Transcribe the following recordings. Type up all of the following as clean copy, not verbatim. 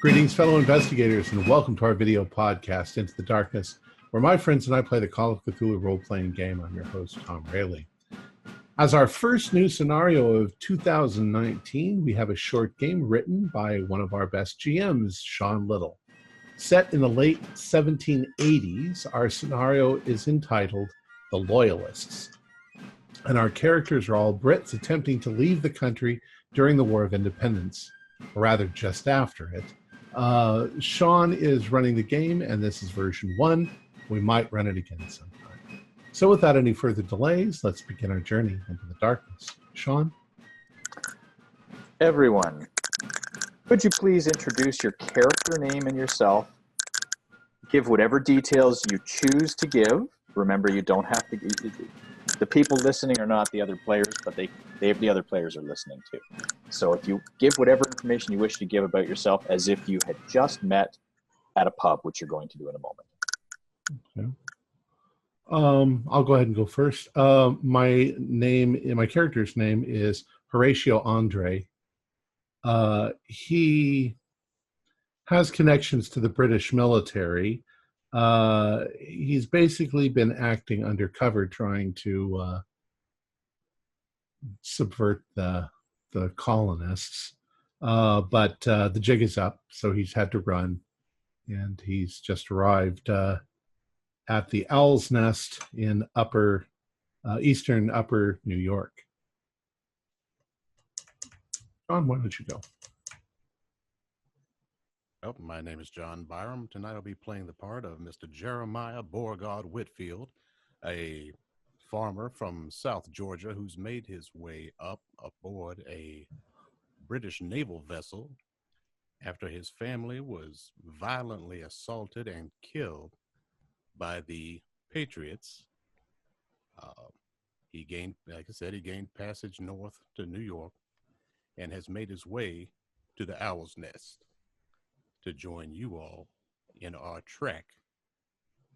Greetings, fellow investigators, and welcome to our video podcast, Into the Darkness, where my friends and I play the Call of Cthulhu role-playing game. I'm your host, Tom Rayleigh. As our first new scenario of 2019, we have a short game written by one of our best GMs, Sean Little. Set in the late 1780s, our scenario is entitled The Loyalists, and our characters are all Brits attempting to leave the country during the War of Independence, or rather just after it. Sean is running the game, and this is version 1. We might run it again sometime. So without any further delays, let's begin our journey into the darkness. Sean? Everyone, could you please introduce your character name and yourself? Give whatever details you choose to give. Remember, you don't have to... The people listening are not the other players, but the other players are listening too. So if you give whatever information you wish to give about yourself as if you had just met at a pub, which you're going to do in a moment. Okay. I'll go ahead and go first. My character's name is Horatio Andre. He has connections to the British military. He's basically been acting undercover, trying to subvert the colonists. But the jig is up, so he's had to run. And he's just arrived at the Owl's Nest in eastern Upper New York. John, why don't you go? Well, my name is John Byram. Tonight I'll be playing the part of Mr. Jeremiah Beauregard Whitfield, a farmer from South Georgia who's made his way up aboard a British naval vessel after his family was violently assaulted and killed by the Patriots. He gained passage north to New York and has made his way to the Owl's Nest to join you all in our trek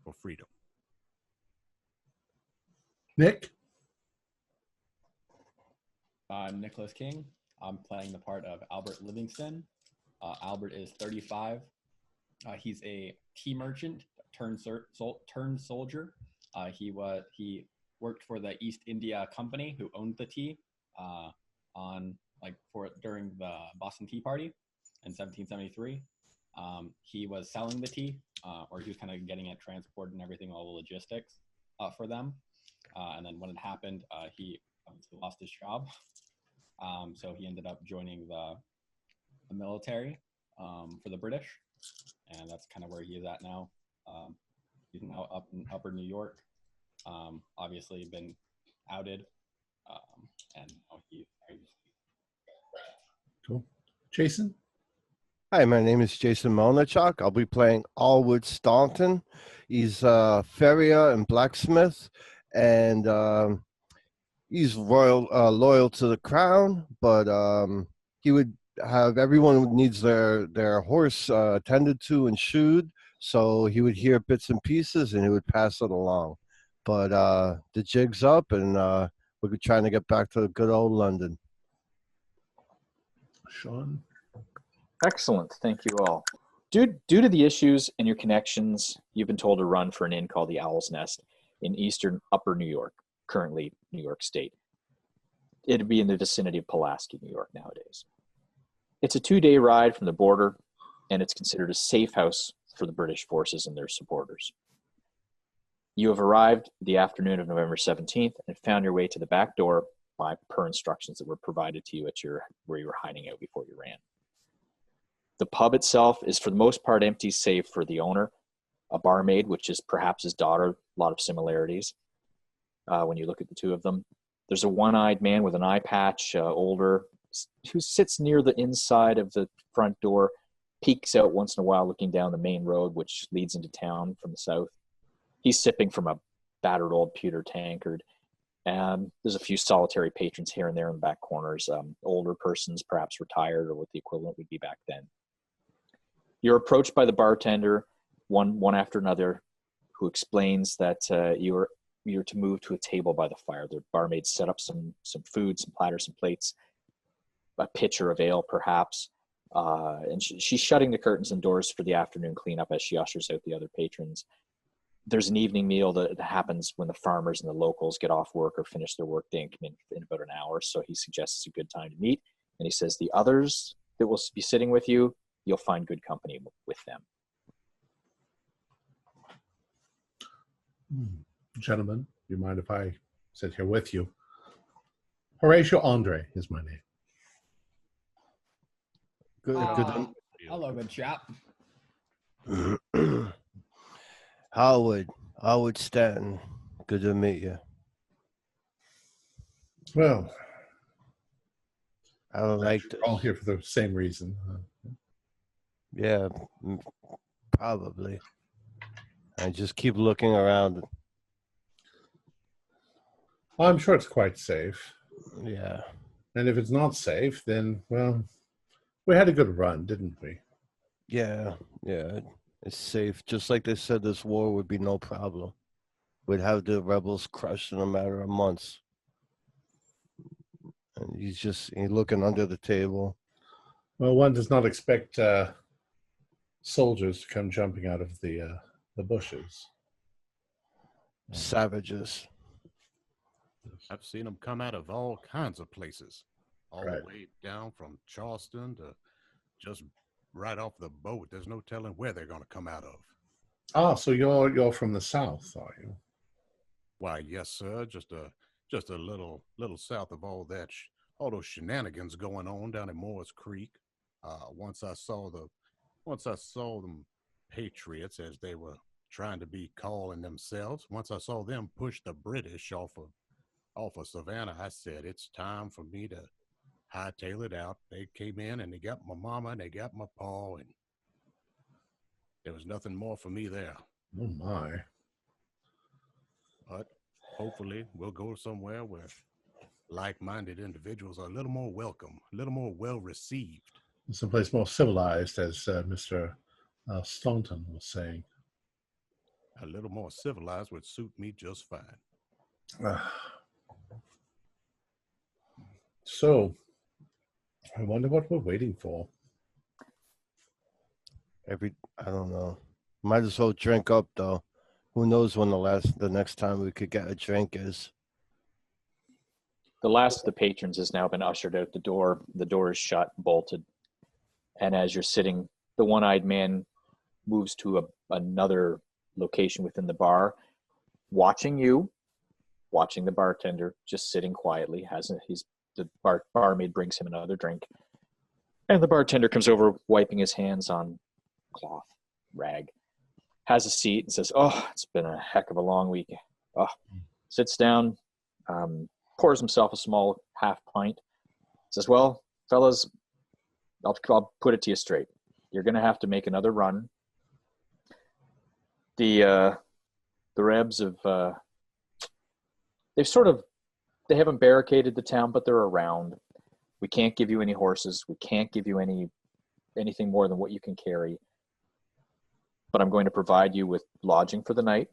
for freedom. Nick? I'm Nicholas King. I'm playing the part of Albert Livingston. Albert is 35. He's a tea merchant turned soldier. He worked for the East India Company, who owned the tea during the Boston Tea Party in 1773. He was selling the tea, or he was kind of getting it transported and everything, all the logistics for them. And then when it happened, he obviously lost his job. So he ended up joining the military for the British, and that's kind of where he is at now. He's now up in Upper New York. Obviously been outed, and he's Cool. Jason? Hi, my name is Jason Melnichuk. I'll be playing Allwood Staunton. He's a farrier and blacksmith, and he's loyal to the crown, but he would have everyone who needs their horse attended to and shoed, so he would hear bits and pieces and he would pass it along. But the jig's up, and we're trying to get back to good old London. Sean? Excellent. Thank you all. Due to the issues and your connections, you've been told to run for an inn called the Owl's Nest in eastern Upper New York, currently New York State. It'd be in the vicinity of Pulaski, New York nowadays. It's a 2-day ride from the border, and it's considered a safe house for the British forces and their supporters. You have arrived the afternoon of November 17th and found your way to the back door per instructions that were provided to you where you were hiding out before you ran. The pub itself is for the most part empty, save for the owner, a barmaid, which is perhaps his daughter, a lot of similarities when you look at the two of them. There's a one-eyed man with an eye patch, older, who sits near the inside of the front door, peeks out once in a while looking down the main road, which leads into town from the south. He's sipping from a battered old pewter tankard. There's a few solitary patrons here and there in the back corners, older persons, perhaps retired, or what the equivalent would be back then. You're approached by the bartender, one after another, who explains that you're to move to a table by the fire. The barmaid set up some food, some platters, some plates, a pitcher of ale perhaps, and she's shutting the curtains and doors for the afternoon cleanup as she ushers out the other patrons. There's an evening meal that happens when the farmers and the locals get off work or finish their work day and come in about an hour. So he suggests it's a good time to meet. And he says the others that will be sitting with you, you'll find good company with them. Gentlemen, do you mind if I sit here with you? Horatio Andre is my name. Good. Hello, good chap. Howard Stanton. Good to meet you. Well, I don't like we're all here for the same reason. Yeah, probably. I just keep looking around. I'm sure it's quite safe. Yeah. And if it's not safe, then, well, we had a good run, didn't we? Yeah. It's safe. Just like they said, this war would be no problem. We'd have the rebels crushed in a matter of months. And he's looking under the table. Well, one does not expect soldiers to come jumping out of the bushes. Savages. I've seen them come out of all kinds of places, all Right. the way down from Charleston to just right off the boat. There's no telling where they're going to come out of. Ah, so you're from the south, are you? Why, yes, sir. Just a little south of all that, all those shenanigans going on down at Moore's Creek. Once I saw them patriots, as they were trying to be calling themselves. Once I saw them push the British off of Savannah, I said, it's time for me to hightail it out. They came in and they got my mama and they got my pa, and there was nothing more for me there. Oh, my. But hopefully we'll go somewhere where like-minded individuals are a little more welcome, a little more well-received. Someplace more civilized, as Mr. Staunton was saying. A little more civilized would suit me just fine. So, I wonder what we're waiting for. I don't know. Might as well drink up, though. Who knows when the next time we could get a drink is. The last of the patrons has now been ushered out the door. The door is shut, bolted. And as you're sitting, the one-eyed man moves to another location within the bar, watching you, watching the bartender, just sitting quietly. The barmaid brings him another drink. And the bartender comes over, wiping his hands on cloth, rag, has a seat and says, "Oh, it's been a heck of a long week." Sits down, pours himself a small half pint, says, "Well, fellas, I'll put it to you straight. You're going to have to make another run. The Rebs have, they haven't barricaded the town, but they're around. We can't give you any horses. We can't give you anything more than what you can carry. But I'm going to provide you with lodging for the night.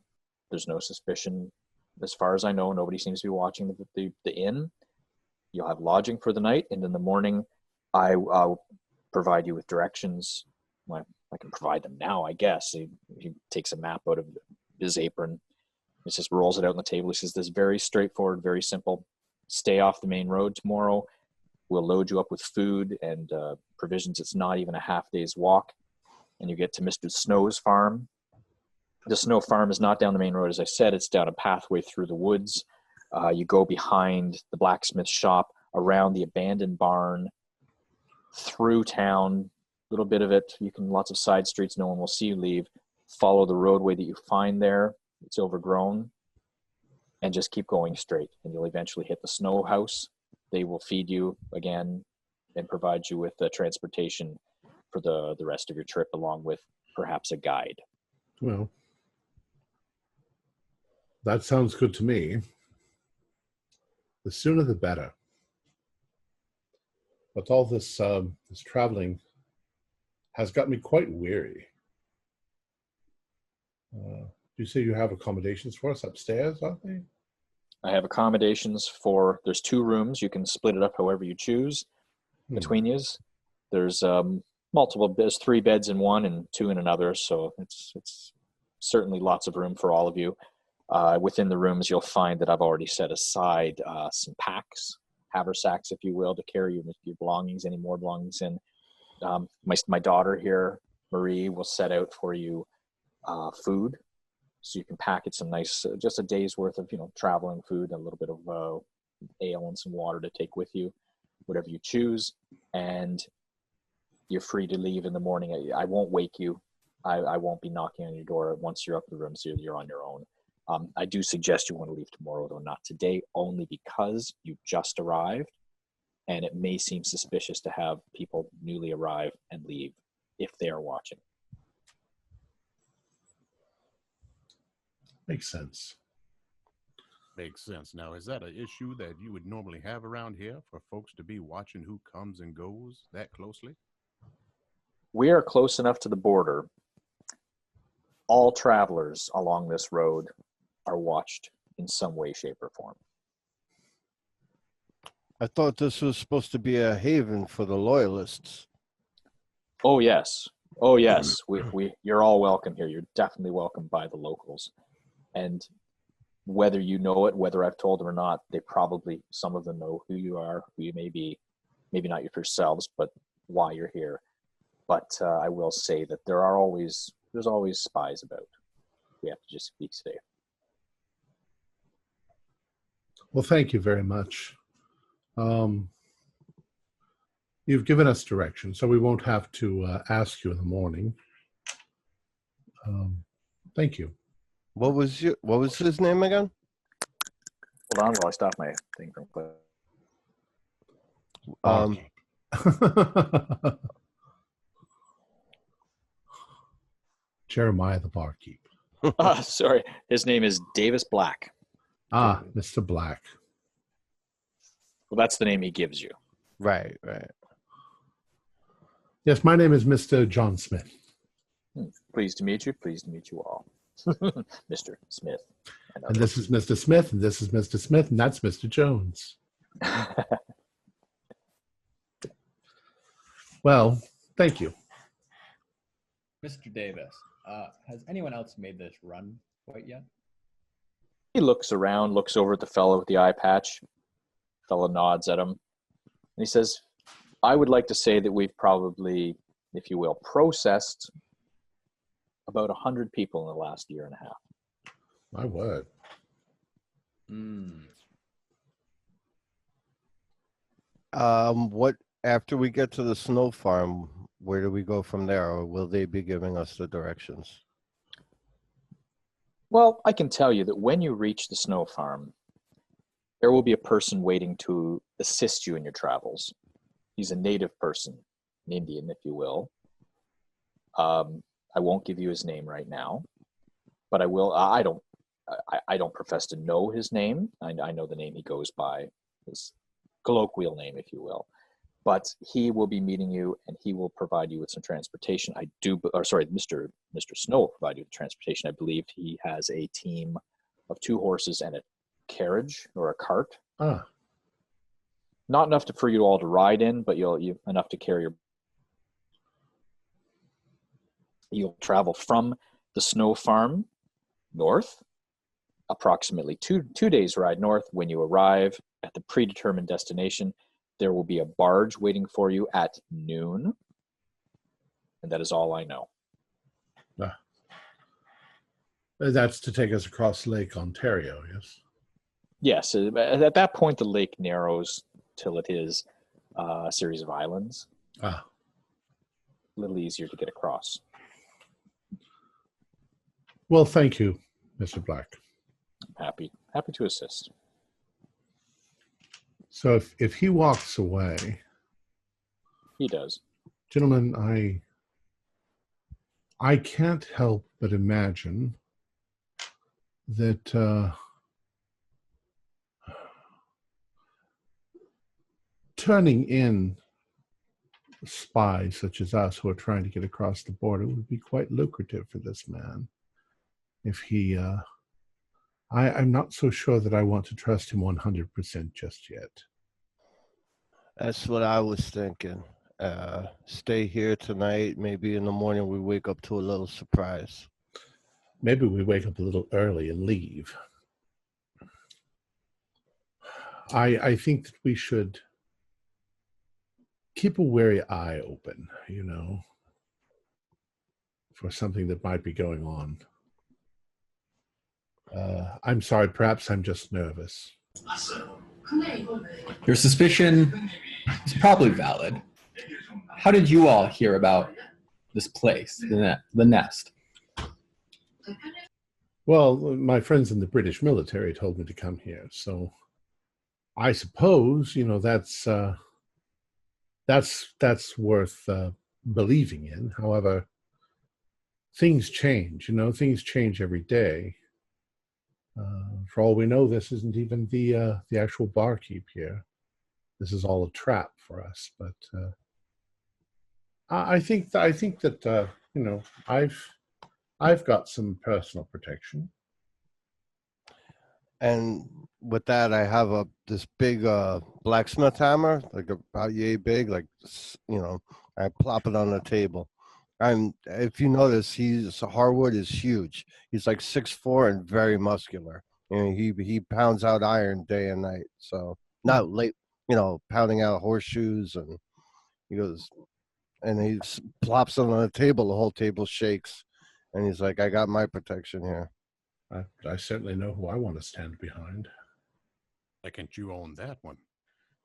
There's no suspicion. As far as I know, nobody seems to be watching the inn. You'll have lodging for the night, and in the morning, I'll provide you with directions. Well, I can provide them now, I guess." He takes a map out of his apron. He just rolls it out on the table. He says, "This is very straightforward, very simple. Stay off the main road tomorrow. We'll load you up with food and provisions. It's not even a half day's walk. And you get to Mr. Snow's farm. The Snow farm is not down the main road, as I said. It's down a pathway through the woods. You go behind the blacksmith shop, around the abandoned barn, through town, a little bit of it. Lots of side streets. No one will see you leave. Follow the roadway that you find there. It's overgrown. And just keep going straight. And you'll eventually hit the Snow house. They will feed you again and provide you with transportation for the rest of your trip, along with perhaps a guide." Well, that sounds good to me. The sooner the better. But all this traveling has got me quite weary. You say you have accommodations for us upstairs, aren't they? I have accommodations there's 2 rooms. You can split it up however you choose between yous. There's multiple. There's 3 beds in one and 2 in another, so it's certainly lots of room for all of you. Within the rooms, you'll find that I've already set aside some packs, haversacks, if you will, to carry your belongings, any more belongings in. My daughter here, Marie, will set out for you food, so you can pack it some nice, just a day's worth of traveling food, a little bit of ale and some water to take with you, whatever you choose, and you're free to leave in the morning. I won't wake you. I won't be knocking on your door once you're up the room, so you're on your own. I do suggest you want to leave tomorrow, though not today, only because you just arrived, and it may seem suspicious to have people newly arrive and leave if they are watching. Makes sense. Makes sense. Now, is that an issue that you would normally have around here for folks to be watching who comes and goes that closely? We are close enough to the border. All travelers along this road are watched in some way, shape, or form. I thought this was supposed to be a haven for the Loyalists. Oh yes, oh yes. You're all welcome here. You're definitely welcome by the locals, and whether you know it, whether I've told them or not, they probably, some of them know who you are, who you may be, maybe not yourselves, but why you're here. But I will say that there's always spies about. We have to just be safe. Well, thank you very much. You've given us direction, so we won't have to ask you in the morning. Thank you. What was his name again? Hold on while I stop my thing from Jeremiah the barkeep. sorry, his name is Davis Black. Ah, Mr. Black. Well, that's the name he gives you. Right. Yes, my name is Mr. John Smith. Pleased to meet you. Pleased to meet you all. Mr. Smith. And this is Mr. Smith, and this is Mr. Smith, and that's Mr. Jones. Well, thank you. Mr. Davis, has anyone else made this run quite yet? He looks around, looks over at the fellow with the eye patch. Fellow nods at him. And he says, I would like to say that we've probably, if you will, processed about 100 people in the last year and a half. My word. What after we get to the snow farm, where do we go from there, or will they be giving us the directions? Well, I can tell you that when you reach the snow farm, there will be a person waiting to assist you in your travels. He's a native person, an Indian, if you will. I won't give you his name right now, but I will. I don't profess to know his name. I know the name he goes by, his colloquial name, if you will. But he will be meeting you, and he will provide you with some transportation. Mr. Snow will provide you with transportation. I believe he has a team of 2 horses and a carriage or a cart. Ah. Not enough for you all to ride in, but you'll enough to carry your. You'll travel from the snow farm north, approximately two days ride north. When you arrive at the predetermined destination, there will be a barge waiting for you at noon. And that is all I know. Ah. That's to take us across Lake Ontario, yes? Yes. At that point, the lake narrows till it is a series of islands. Ah. A little easier to get across. Well, thank you, Mr. Black. Happy to assist. So if he walks away, He does. gentlemen, I can't help but imagine that turning in spies such as us who are trying to get across the border would be quite lucrative for this man. If he, I'm not so sure that I want to trust him 100% just yet. That's what I was thinking. stay here tonight. Maybe in the morning we wake up to a little surprise. Maybe we wake up a little early and leave. I think that we should keep a wary eye open, for something that might be going on. I'm sorry, perhaps I'm just nervous. Your suspicion is probably valid. How did you all hear about this place, the nest? Well, my friends in the British military told me to come here, so I suppose that's worth believing in. However, things change. Things change every day. For all we know, this isn't even the actual barkeep here. This is all a trap for us. But I think that I've got some personal protection. And with that, I have this big blacksmith hammer, like about yay big, I plop it on the table. And if you notice, Harwood is huge. He's like 6'4" and very muscular. He pounds out iron day and night. So not late, pounding out horseshoes, and he goes and he plops it on the table. The whole table shakes, and he's like, "I got my protection here." I certainly know who I want to stand behind. Why can't you own that one?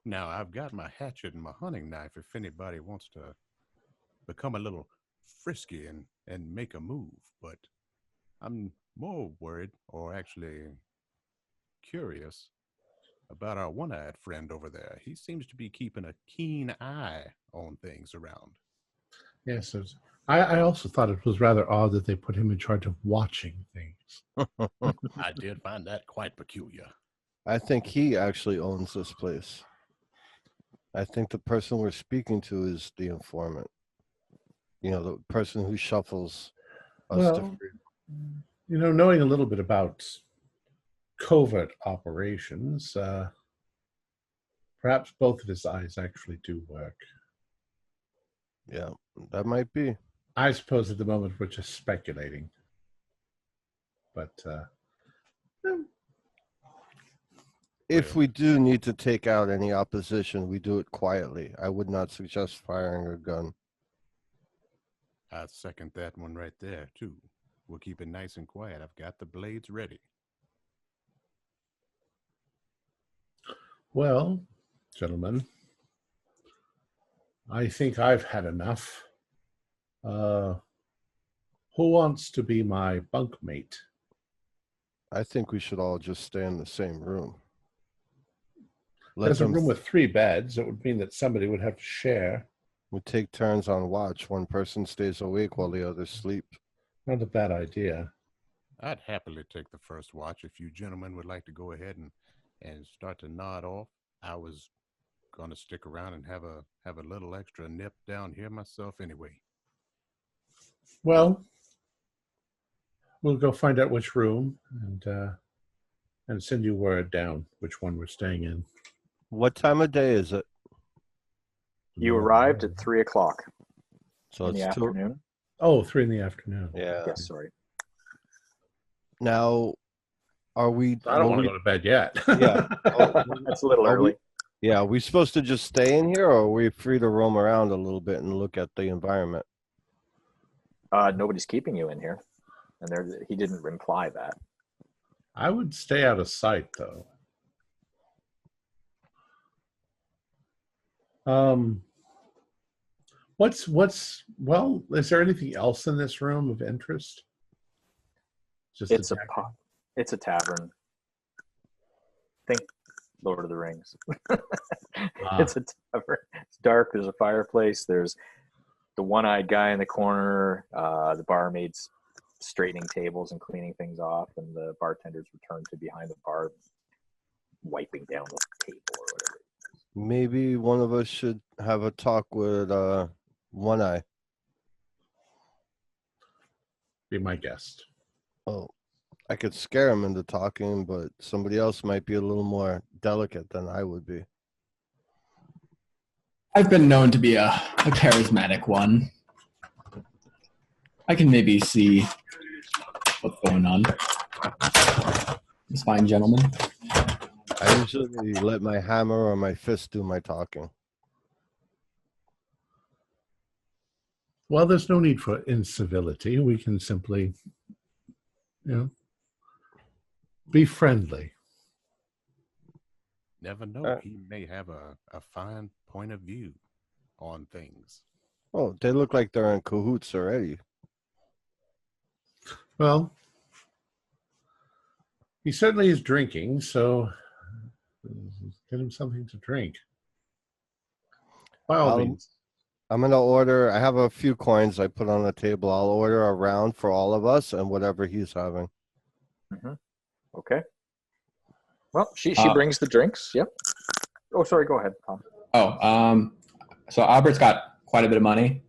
Now, I've got my hatchet and my hunting knife if anybody wants to become a little frisky and make a move, but I'm more worried, or actually curious, about our one-eyed friend over there. He seems to be keeping a keen eye on things around. Yes, I also thought it was rather odd that they put him in charge of watching things. I did find that quite peculiar. I think he actually owns this place. I think the person we're speaking to is the informant. The person who shuffles us to freedom. Knowing a little bit about covert operations, perhaps both of his eyes actually do work. Yeah, that might be. I suppose at the moment we're just speculating. But if we do need to take out any opposition, we do it quietly. I would not suggest firing a gun. I second that one right there, too. We'll keep it nice and quiet. I've got the blades ready. Well, gentlemen, I think I've had enough. Who wants to be my bunkmate? I think we should all just stay in the same room. There's a room with 3 beds. It would mean that somebody would have to share. We take turns on watch. One person stays awake while the others sleep. Not a bad idea. I'd happily take the first watch if you gentlemen would like to go ahead and start to nod off. I was going to stick around and have a little extra nip down here myself anyway. Well, we'll go find out which room and send you word down which one we're staying in. What time of day is it? You arrived at 3 o'clock So in the it's afternoon. Oh, 3 in the afternoon. Yeah. Yes, sorry. Now, are we? I don't want to go to bed yet. Yeah. That's a little early. Yeah. Are we supposed to just stay in here, or are we free to roam around a little bit and look at the environment? Nobody's keeping you in here, and he didn't imply that. I would stay out of sight, though. Is there anything else in this room of interest? It's a tavern. Think Lord of the Rings. It's a tavern. It's dark. There's a fireplace. There's the one-eyed guy in the corner. The barmaid's straightening tables and cleaning things off, and the bartenders return to behind the bar, wiping down the table or whatever. Maybe one of us should have a talk with One Eye. Be my guest. Oh, I could scare him into talking, but somebody else might be a little more delicate than I would be. I've been known to be a charismatic one. I can maybe see what's going on. This fine gentleman. I usually let my hammer or my fist do my talking. Well, there's no need for incivility. We can simply, be friendly. Never know. He may have a fine point of view on things. Oh, they look like they're in cahoots already. Well, he certainly is drinking, so get him something to drink. By all means. I'm going to order. I have a few coins I put on the table. I'll order a round for all of us and whatever he's having. Mm-hmm. Okay. Well, she brings the drinks. Yep. Oh, sorry. Go ahead, Tom. So Albert's got quite a bit of money.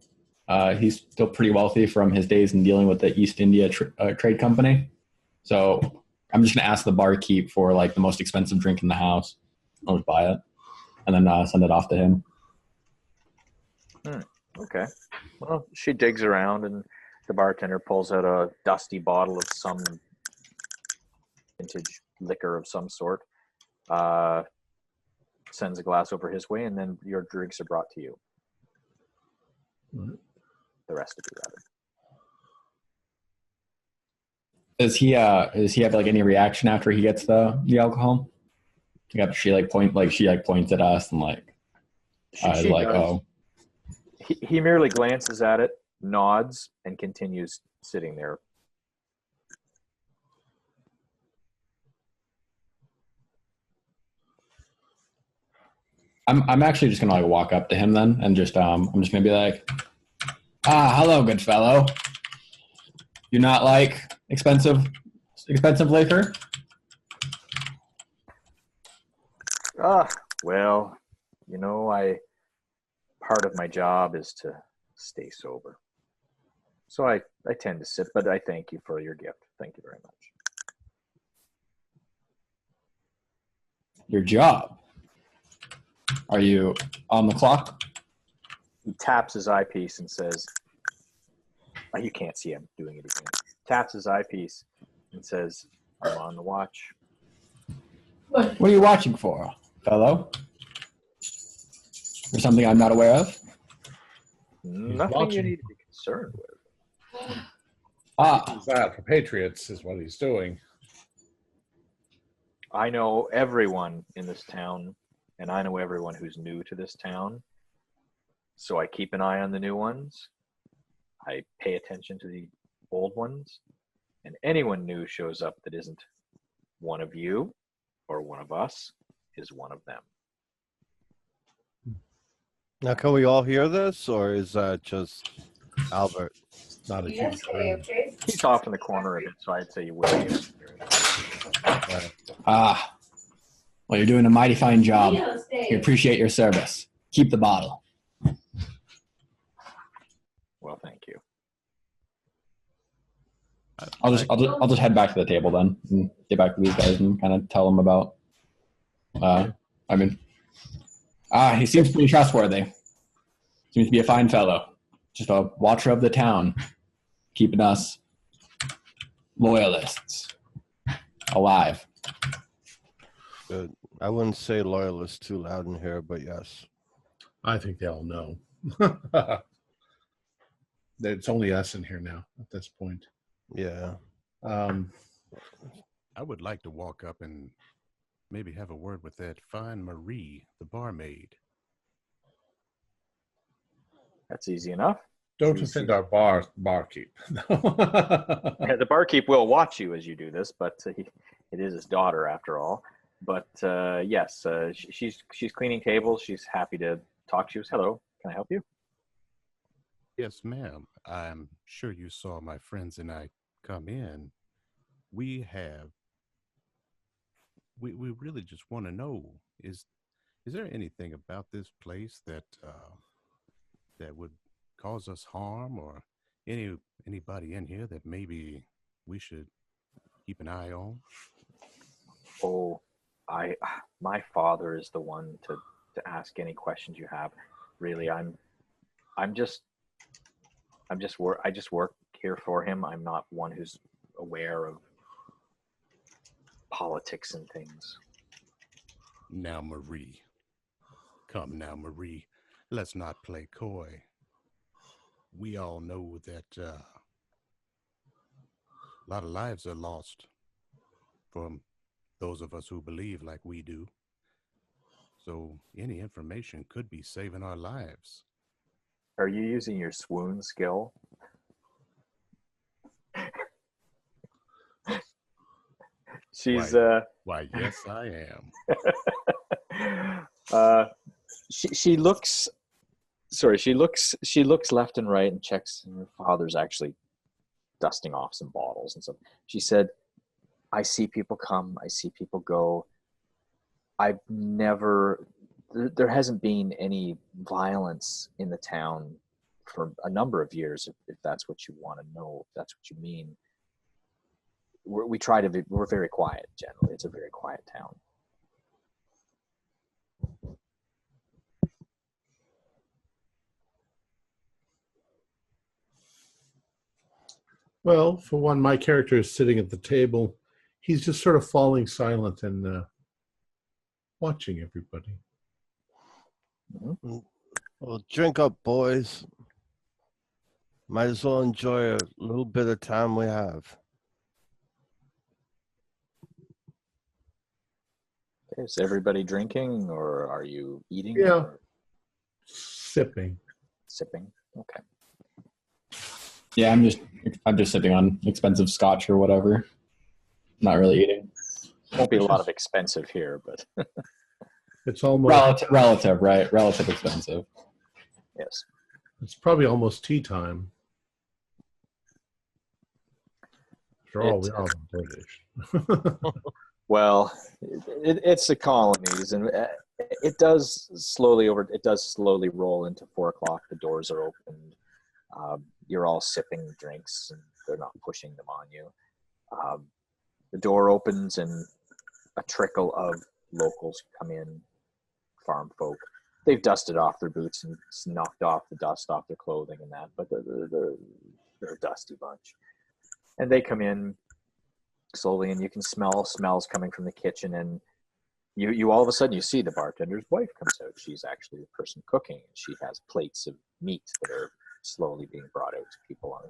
He's still pretty wealthy from his days in dealing with the East India Trade Company. So I'm just going to ask the barkeep for like the most expensive drink in the house. I'll just buy it and then send it off to him. Okay. Well, she digs around and the bartender pulls out a dusty bottle of some vintage liquor of some sort, sends a glass over his way, and then your drinks are brought to you. Mm-hmm. The rest of you, rather. Does he have like any reaction after he gets the alcohol? Like she points at us and like she like does. oh. He merely glances at it, nods, and continues sitting there. I'm actually just gonna like walk up to him then and just I'm just gonna be like, hello, good fellow. You not like expensive liquor? Well, part of my job is to stay sober. So I tend to sip, but I thank you for your gift. Thank you very much. Your job? Are you on the clock? He taps his eyepiece and says, you can't see him doing it again. Taps his eyepiece and says, I'm on the watch. What are you watching for, fellow? Or something I'm not aware of? Nothing you need to be concerned with. That for Patriots is what he's doing. I know everyone in this town, and I know everyone who's new to this town. So I keep an eye on the new ones. I pay attention to the old ones. And anyone new shows up that isn't one of you or one of us is one of them. Now, can we all hear this, or is that just Albert? It's not a huge room. He's off in the corner of it, so I'd say you will hear it. Well, you're doing a mighty fine job. We appreciate your service. Keep the bottle. Well, thank you. I'll just head back to the table then and get back to these guys and kind of tell them about. He seems pretty trustworthy. Seems to be a fine fellow. Just a watcher of the town, keeping us loyalists alive. Good. I wouldn't say loyalists too loud in here, but yes. I think they all know. It's only us in here now at this point. Yeah. I would like to walk up and maybe have a word with that fine Marie, the barmaid. That's easy enough. Don't offend our barkeep. The barkeep will watch you as you do this, but it is his daughter after all. But yes, she's cleaning tables. She's happy to talk to you. Hello, can I help you? Yes, ma'am. I'm sure you saw my friends and I come in. We really just want to know, is there anything about this place that would cause us harm, or anybody in here that maybe we should keep an eye on? Oh, my father is the one to ask any questions you have. really. I just work here for him. I'm not one who's aware of politics and things. Now, Marie. Come now, Marie. Let's not play coy. We all know that a lot of lives are lost from those of us who believe like we do. So any information could be saving our lives. Are you using your swoon skill? She's Why, yes, I am. she looks left and right and checks, and her father's actually dusting off some bottles and stuff. She said, I see people come, I see people go. There hasn't been any violence in the town for a number of years, if that's what you want to know, if that's what you mean. We're very quiet generally. It's a very quiet town. Well, for one, my character is sitting at the table. He's just sort of falling silent and watching everybody. Mm-hmm. Well, drink up, boys. Might as well enjoy a little bit of time we have. Is everybody drinking, or are you eating? Yeah. Or Sipping. sipping? Okay. Yeah, I'm just sipping on expensive scotch or whatever. Not really eating. Won't be a lot of expensive here, but It's almost Relative, right? Relative expensive. yes. It's probably almost tea time. After all, we are British. Well, it's the colonies, and it does slowly roll into 4:00. The doors are opened. You're all sipping drinks, and they're not pushing them on you. The door opens, and a trickle of locals come in, farm folk. They've dusted off their boots and knocked off the dust off their clothing and that, but they're a dusty bunch. And they come in slowly, and you can smell smells coming from the kitchen, and you all of a sudden you see the bartender's wife comes out. She's actually the person cooking, and she has plates of meat that are slowly being brought out to people on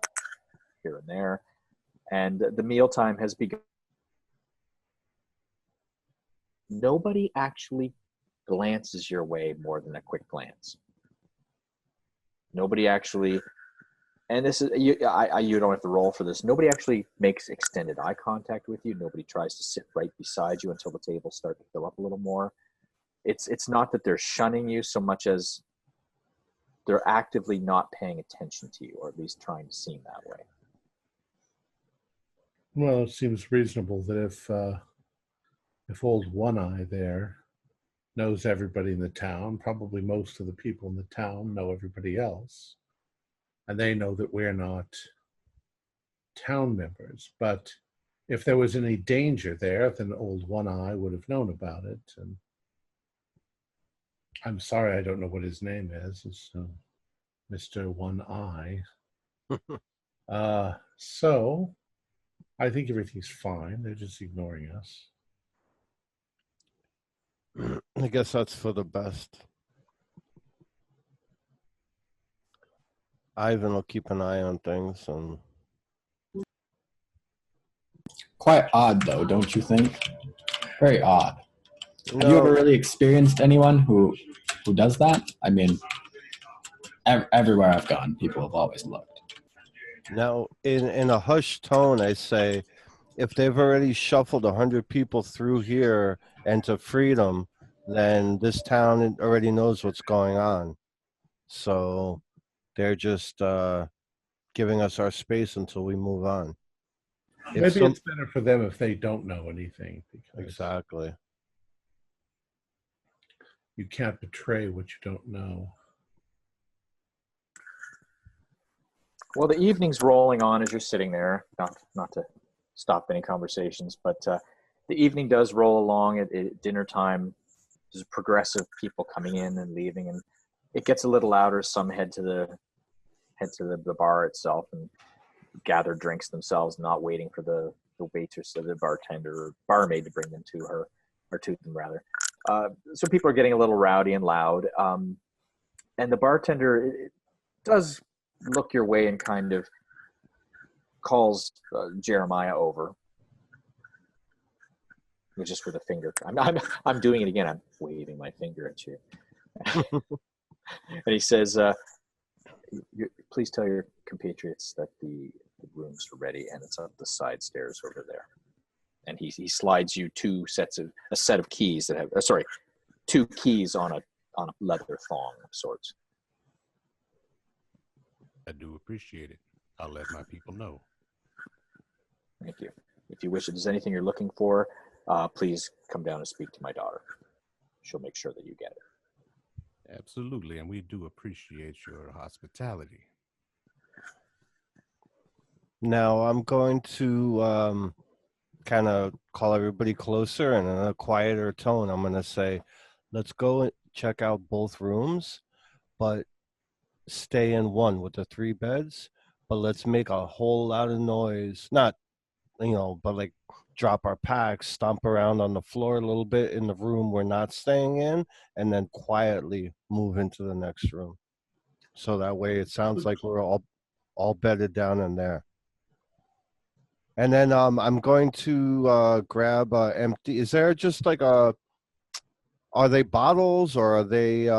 here and there. And the mealtime has begun. Nobody actually glances your way more than a quick glance. Nobody actually, and this is you don't have to roll for this. Nobody actually makes extended eye contact with you. Nobody tries to sit right beside you until the tables start to fill up a little more. It's not that they're shunning you so much as they're actively not paying attention to you, or at least trying to seem that way. Well, it seems reasonable that if old One Eye there knows everybody in the town, probably most of the people in the town know everybody else, and they know that we're not town members. But if there was any danger there, then old One Eye would have known about it. And I'm sorry, I don't know what his name is. It's Mr. One Eye. So I think everything's fine. They're just ignoring us. I guess that's for the best. Ivan will keep an eye on things, and Quite odd, though, don't you think? Very odd. No. Have you ever really experienced anyone who does that? I mean, everywhere I've gone, people have always looked. Now, in a hushed tone, I say, if they've already shuffled 100 people through here and to freedom, then this town already knows what's going on. So they're just giving us our space until we move on. Maybe it's better for them if they don't know anything. Because exactly. You can't betray what you don't know. Well, the evening's rolling on as you're sitting there. Not to stop any conversations, but the evening does roll along at dinner time. There's progressive people coming in and leaving, and it gets a little louder. Some head to the bar itself and gather drinks themselves, not waiting for the waitress or the bartender or barmaid to bring them to her, or to them rather. So people are getting a little rowdy and loud. And the bartender does look your way and kind of calls Jeremiah over. Just with a finger. I'm doing it again. I'm waving my finger at you. And he says, please tell your compatriots that the rooms are ready and it's up the side stairs over there. And he slides you a set of keys that have, two keys on a leather thong of sorts. I do appreciate it. I'll let my people know. Thank you. If you wish, if there's anything you're looking for, please come down and speak to my daughter. She'll make sure that you get it. Absolutely, and we do appreciate your hospitality. Now I'm going to kind of call everybody closer, and in a quieter tone, I'm going to say, let's go and check out both rooms, but stay in one with the 3 beds, but let's make a whole lot of noise. Not, but like drop our packs, stomp around on the floor a little bit in the room we're not staying in, and then quietly move into the next room. So that way it sounds like we're all bedded down in there. And then I'm going to grab empty. Is there just like are they bottles, or are they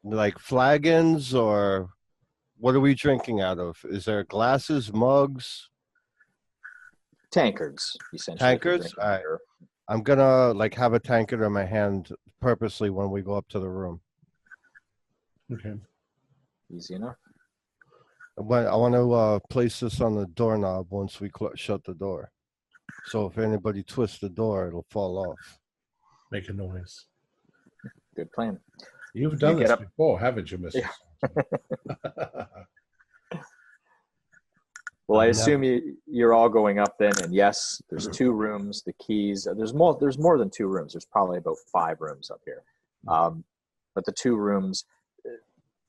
like flagons, or what are we drinking out of? Is there glasses, mugs? Tankards, essentially. Tankards? All right. I'm going to like have a tankard in my hand purposely when we go up to the room. Okay. Easy enough. I want to place this on the doorknob once we shut the door. So if anybody twists the door, it'll fall off. Make a noise. Good plan. You've done this before, haven't you, Mr. Yeah. Well, I assume you're all going up then, and yes, there's 2 rooms. The keys. There's more than 2 rooms. There's probably about 5 rooms up here. But the 2 rooms,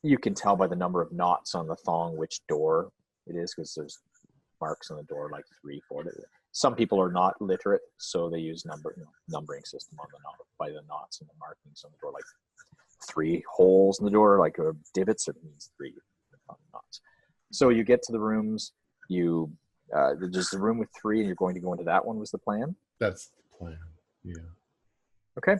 you can tell by the number of knots on the thong which door it is, because there's marks on the door, like 3, 4. Some people are not literate, so they use numbering system on the knot by the knots and the markings on the door, like 3 holes in the door, like divots. It means 3 knots. So you get to the rooms. There's a room with 3, and you're going to go into that one. Was the plan? That's the plan. Yeah. Okay.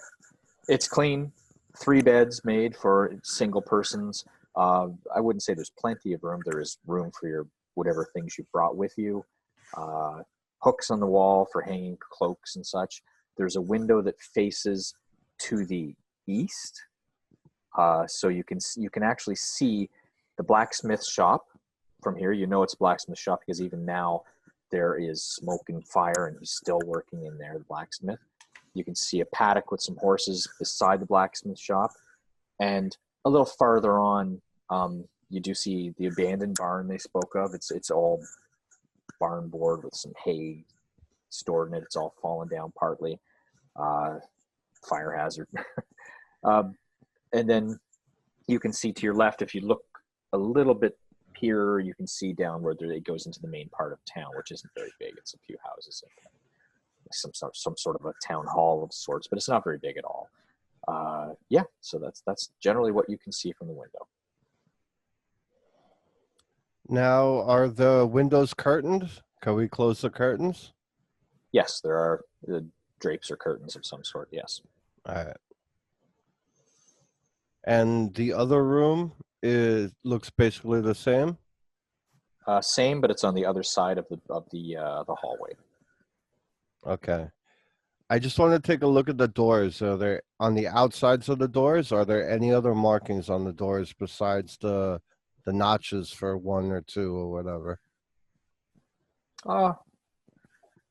It's clean. 3 beds made for single persons. I wouldn't say there's plenty of room. There is room for your whatever things you brought with you. Hooks on the wall for hanging cloaks and such. There's a window that faces to the east, so you can actually see the blacksmith shop from here. You know it's a blacksmith shop because even now there is smoke and fire, and he's still working in there, the blacksmith. You can see a paddock with some horses beside the blacksmith shop. And a little farther on, you do see the abandoned barn they spoke of. It's all barn board with some hay stored in it. It's all fallen down partly. Fire hazard. And then you can see to your left, if you look a little bit here, you can see down where it goes into the main part of town, which isn't very big. It's a few houses, some sort of a town hall of sorts, but it's not very big at all. So that's generally what you can see from the window. Now, are the windows curtained? Can we close the curtains? Yes, there are drapes or curtains of some sort, yes. All right. And the other room looks basically the same? Same, but it's on the other side of the hallway. Okay. I just want to take a look at the doors. Are there on the outsides of the doors? Are there any other markings on the doors besides the notches for 1 or 2 or whatever?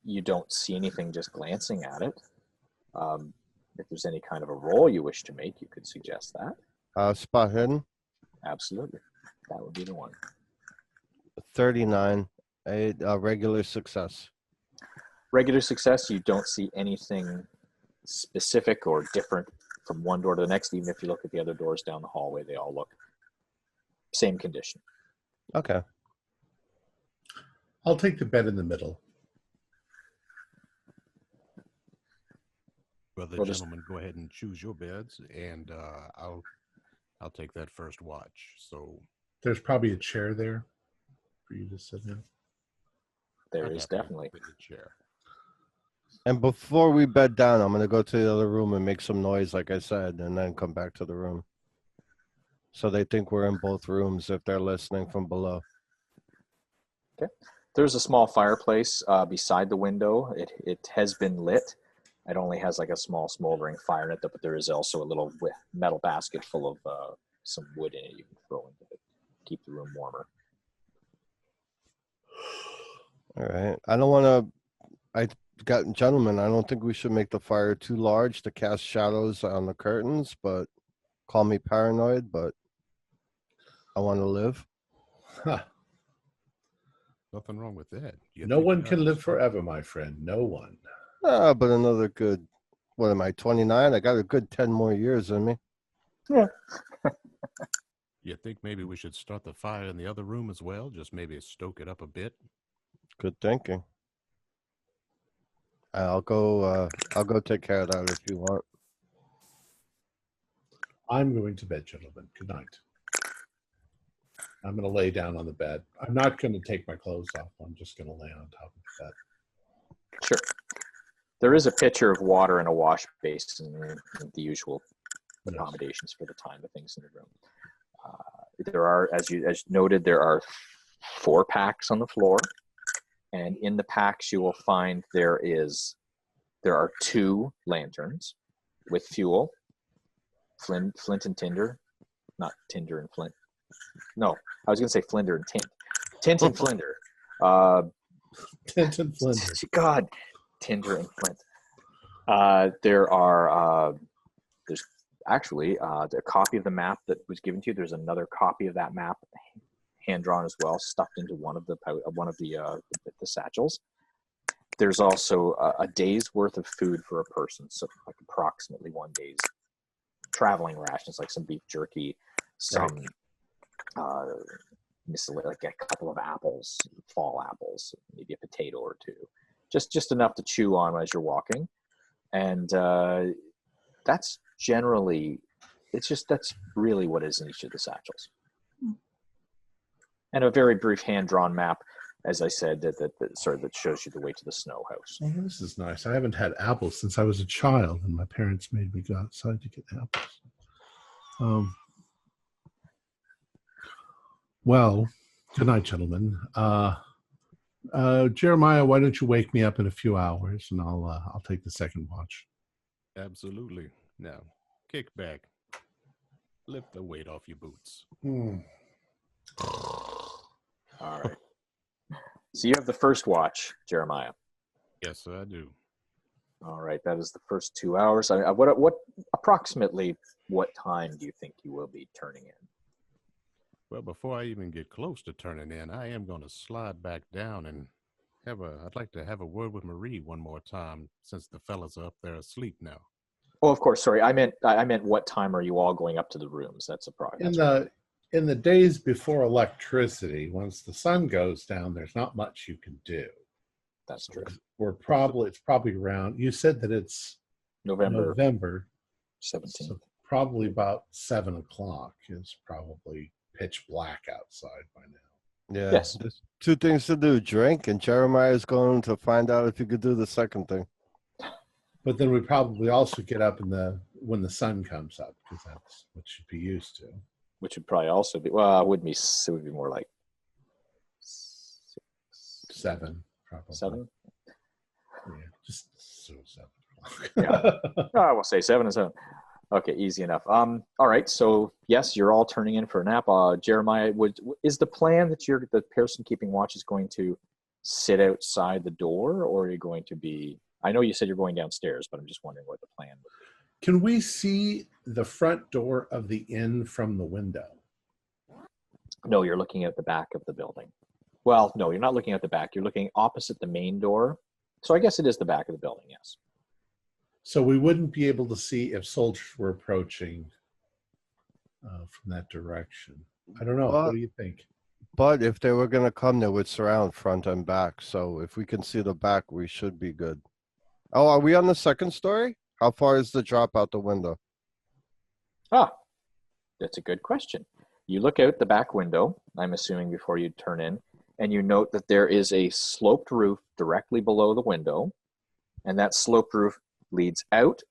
You don't see anything just glancing at it. If there's any kind of a roll you wish to make, you could suggest that. Spot hidden? Absolutely. That would be the one. 39. A regular success. Regular success, you don't see anything specific or different from one door to the next. Even if you look at the other doors down the hallway, they all look same condition. Okay. I'll take the bed in the middle. Brother, Well, just- gentlemen, go ahead and choose your beds, and I'll take that first watch. So There's probably a chair there for you to sit in. There I'd is have to definitely. sit in the chair. And before we bed down, I'm going to go to the other room and make some noise, like I said, and then come back to the room. So they think we're in both rooms if they're listening from below. There's a small fireplace beside the window. It has been lit. It only has like a small smoldering fire in it, but there is also a little metal basket full of some wood in it you can throw into it, keep the room warmer. All right. I don't want to, gentlemen, I don't think we should make the fire too large to cast shadows on the curtains, but call me paranoid, but I want to live. Huh. Nothing wrong with that. You No think one you can have live to- forever, my friend. No one. But another good, what am I, 29? I got a good 10 more years in me. You think maybe we should start the fire in the other room as well? Just maybe stoke it up a bit. Good thinking. I'll go take care of that if you want. I'm going to bed, gentlemen. Good night. I'm going to lay down on the bed. I'm not going to take my clothes off. I'm just going to lay on top of the bed. Sure. There is a pitcher of water and a wash basin and the usual accommodations for the time of things in the room. There are, as noted, there are 4 packs on the floor, and in the packs you will find there are 2 lanterns with fuel, flint and tinder, not tinder and flint. No, I was going to say flinder and tint and flinder. Tint and flinder. God, tinder and flint. There's actually a copy of the map that was given to you. There's another copy of that map, hand drawn as well, stuffed into one of the satchels. There's also a day's worth of food for a person, so like approximately 1 day's traveling rations, like some beef jerky, some like a couple of apples, fall apples, maybe a potato or 2, just enough to chew on as you're walking, and that's really what is in each of the satchels. And a very brief hand-drawn map, as I said, that shows you the way to the snow house. Oh, this is nice. I haven't had apples since I was a child, and my parents made me go outside to get apples. Well, good night, gentlemen. Jeremiah, why don't you wake me up in a few hours, and I'll take the second watch. Absolutely. Now, kick back. Lift the weight off your boots. All right. So you have the first watch, Jeremiah. Yes, sir, I do. All right, that is the first 2 hours. Approximately what time do you think you will be turning in? Well, before I even get close to turning in, I am going to slide back down and I'd like to have a word with Marie one more time, since the fellas are up there asleep now. Oh, of course. Sorry, I meant what time are you all going up to the rooms? That's a problem. In the days before electricity, once the sun goes down, there's not much you can do. That's true. It's probably around. You said that it's November 17th. 17th. So probably about 7 o'clock is probably pitch black outside by now. Yeah. Yes. There's 2 things to do: drink, and Jeremiah's going to find out if he could do the second thing. But then we probably also get up when the sun comes up, because that's what you'd be used to. Which would probably also be, well, it would be more like 7, probably. 7. Yeah, just so 7 o'clock. Yeah. I will say 7 and 7. Okay, easy enough. All right, so yes, you're all turning in for a nap. Jeremiah, is the plan that the person keeping watch is going to sit outside the door, or are you going to be? I know you said you're going downstairs, but I'm just wondering what the plan would be. Can we see the front door of the inn from the window? No, you're looking at the back of the building. Well, no, you're not looking at the back. You're looking opposite the main door. So I guess it is the back of the building, yes. So we wouldn't be able to see if soldiers were approaching from that direction. I don't know. What do you think? But if they were going to come, they would surround front and back. So if we can see the back, we should be good. Oh, are we on the second story? How far is the drop out the window? Ah, that's a good question. You look out the back window, I'm assuming before you turn in, and you note that there is a sloped roof directly below the window, and that sloped roof leads out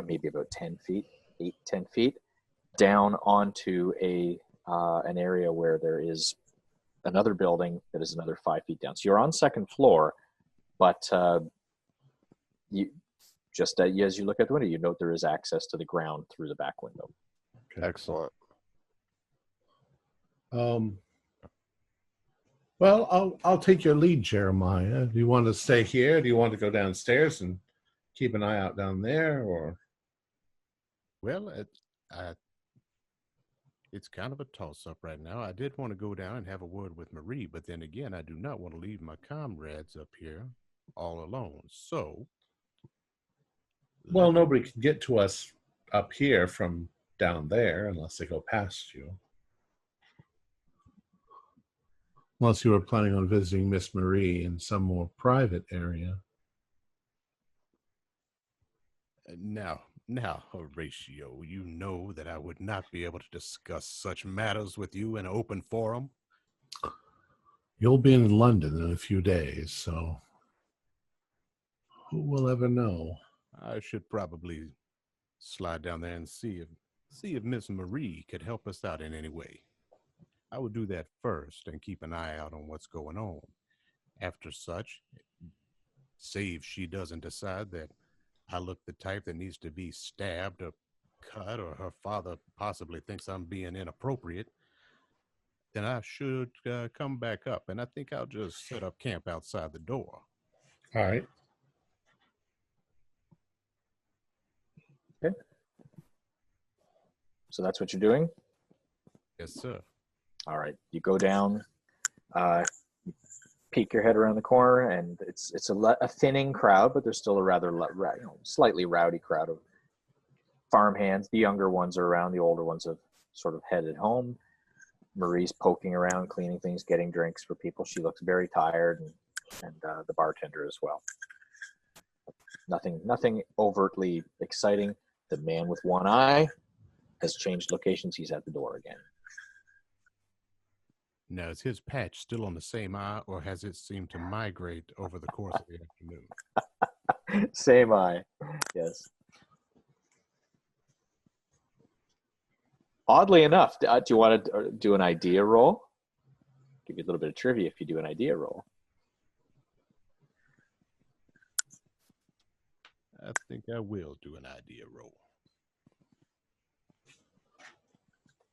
maybe about 10 feet, 10 feet, down onto an area where there is another building that is another 5 feet down. So you're on second floor, but you just as you look out the window, you note there is access to the ground through the back window. Okay. Excellent. Well, I'll take your lead, Jeremiah. Do you want to stay here? Do you want to go downstairs and keep an eye out down there, or? Well, it's kind of a toss-up right now. I did want to go down and have a word with Marie, but then again, I do not want to leave my comrades up here all alone. So, Well, nobody can get to us up here from down there unless they go past you. Unless you were planning on visiting Miss Marie in some more private area. Now, Horatio, you know that I would not be able to discuss such matters with you in an open forum. You'll be in London in a few days, so who will ever know? I should probably slide down there and see if Miss Marie could help us out in any way. I would do that first and keep an eye out on what's going on. After such, save she doesn't decide that I look the type that needs to be stabbed or cut, or her father possibly thinks I'm being inappropriate, then I should come back up. And I think I'll just set up camp outside the door. All right. Okay. So that's what you're doing? Yes, sir. All right. You go down, peek your head around the corner, and it's a thinning crowd, but there's still a rather slightly rowdy crowd of farmhands. The younger ones are around. The older ones have sort of headed home. Marie's poking around, cleaning things, getting drinks for people. She looks very tired, and the bartender as well. Nothing overtly exciting. The man with one eye has changed locations. He's at the door again. Now, is his patch still on the same eye, or has it seemed to migrate over the course of the afternoon? Same eye, yes. Oddly enough, do you want to do an idea roll? Give you a little bit of trivia if you do an idea roll. I think I will do an idea roll.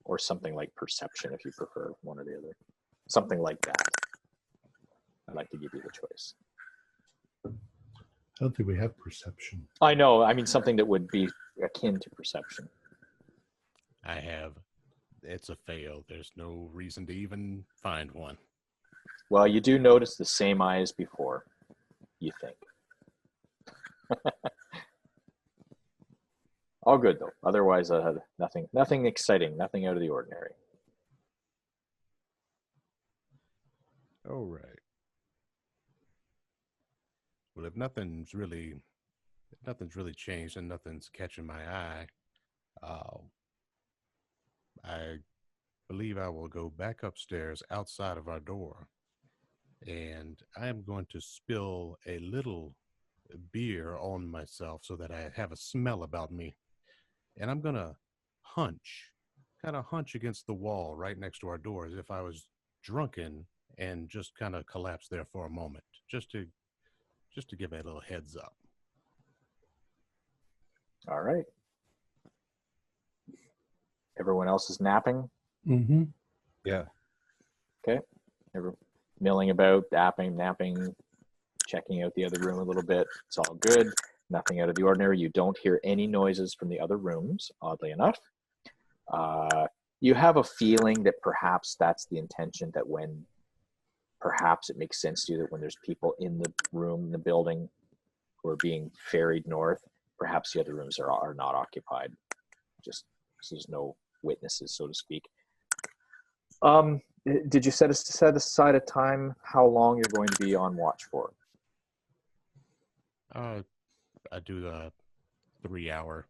Or something like perception if you prefer, one or the other. Something like that. I'd like to give you the choice. I don't think we have perception. I know. I mean, something that would be akin to perception. I have. It's a fail. There's no reason to even find one. Well, you do notice the same eye as before, you think. All good, though. Otherwise, nothing exciting, nothing out of the ordinary. All right. Well, if nothing's really changed and nothing's catching my eye, I believe I will go back upstairs outside of our door, and I am going to spill a little beer on myself so that I have a smell about me. And I'm going to kind of hunch against the wall right next to our door as if I was drunken and just kind of collapse there for a moment, just to give a little heads up. All right. Everyone else is napping? Mm-hmm. Yeah. Okay. Milling about, napping, checking out the other room a little bit. It's all good. Nothing out of the ordinary. You don't hear any noises from the other rooms, oddly enough. You have a feeling that perhaps that's the intention, that when perhaps it makes sense to you that when there's people in the room, in the building, who are being ferried north, perhaps the other rooms are not occupied. Just because there's no witnesses, so to speak. Did you set aside a time how long you're going to be on watch for? I do the 3 hours,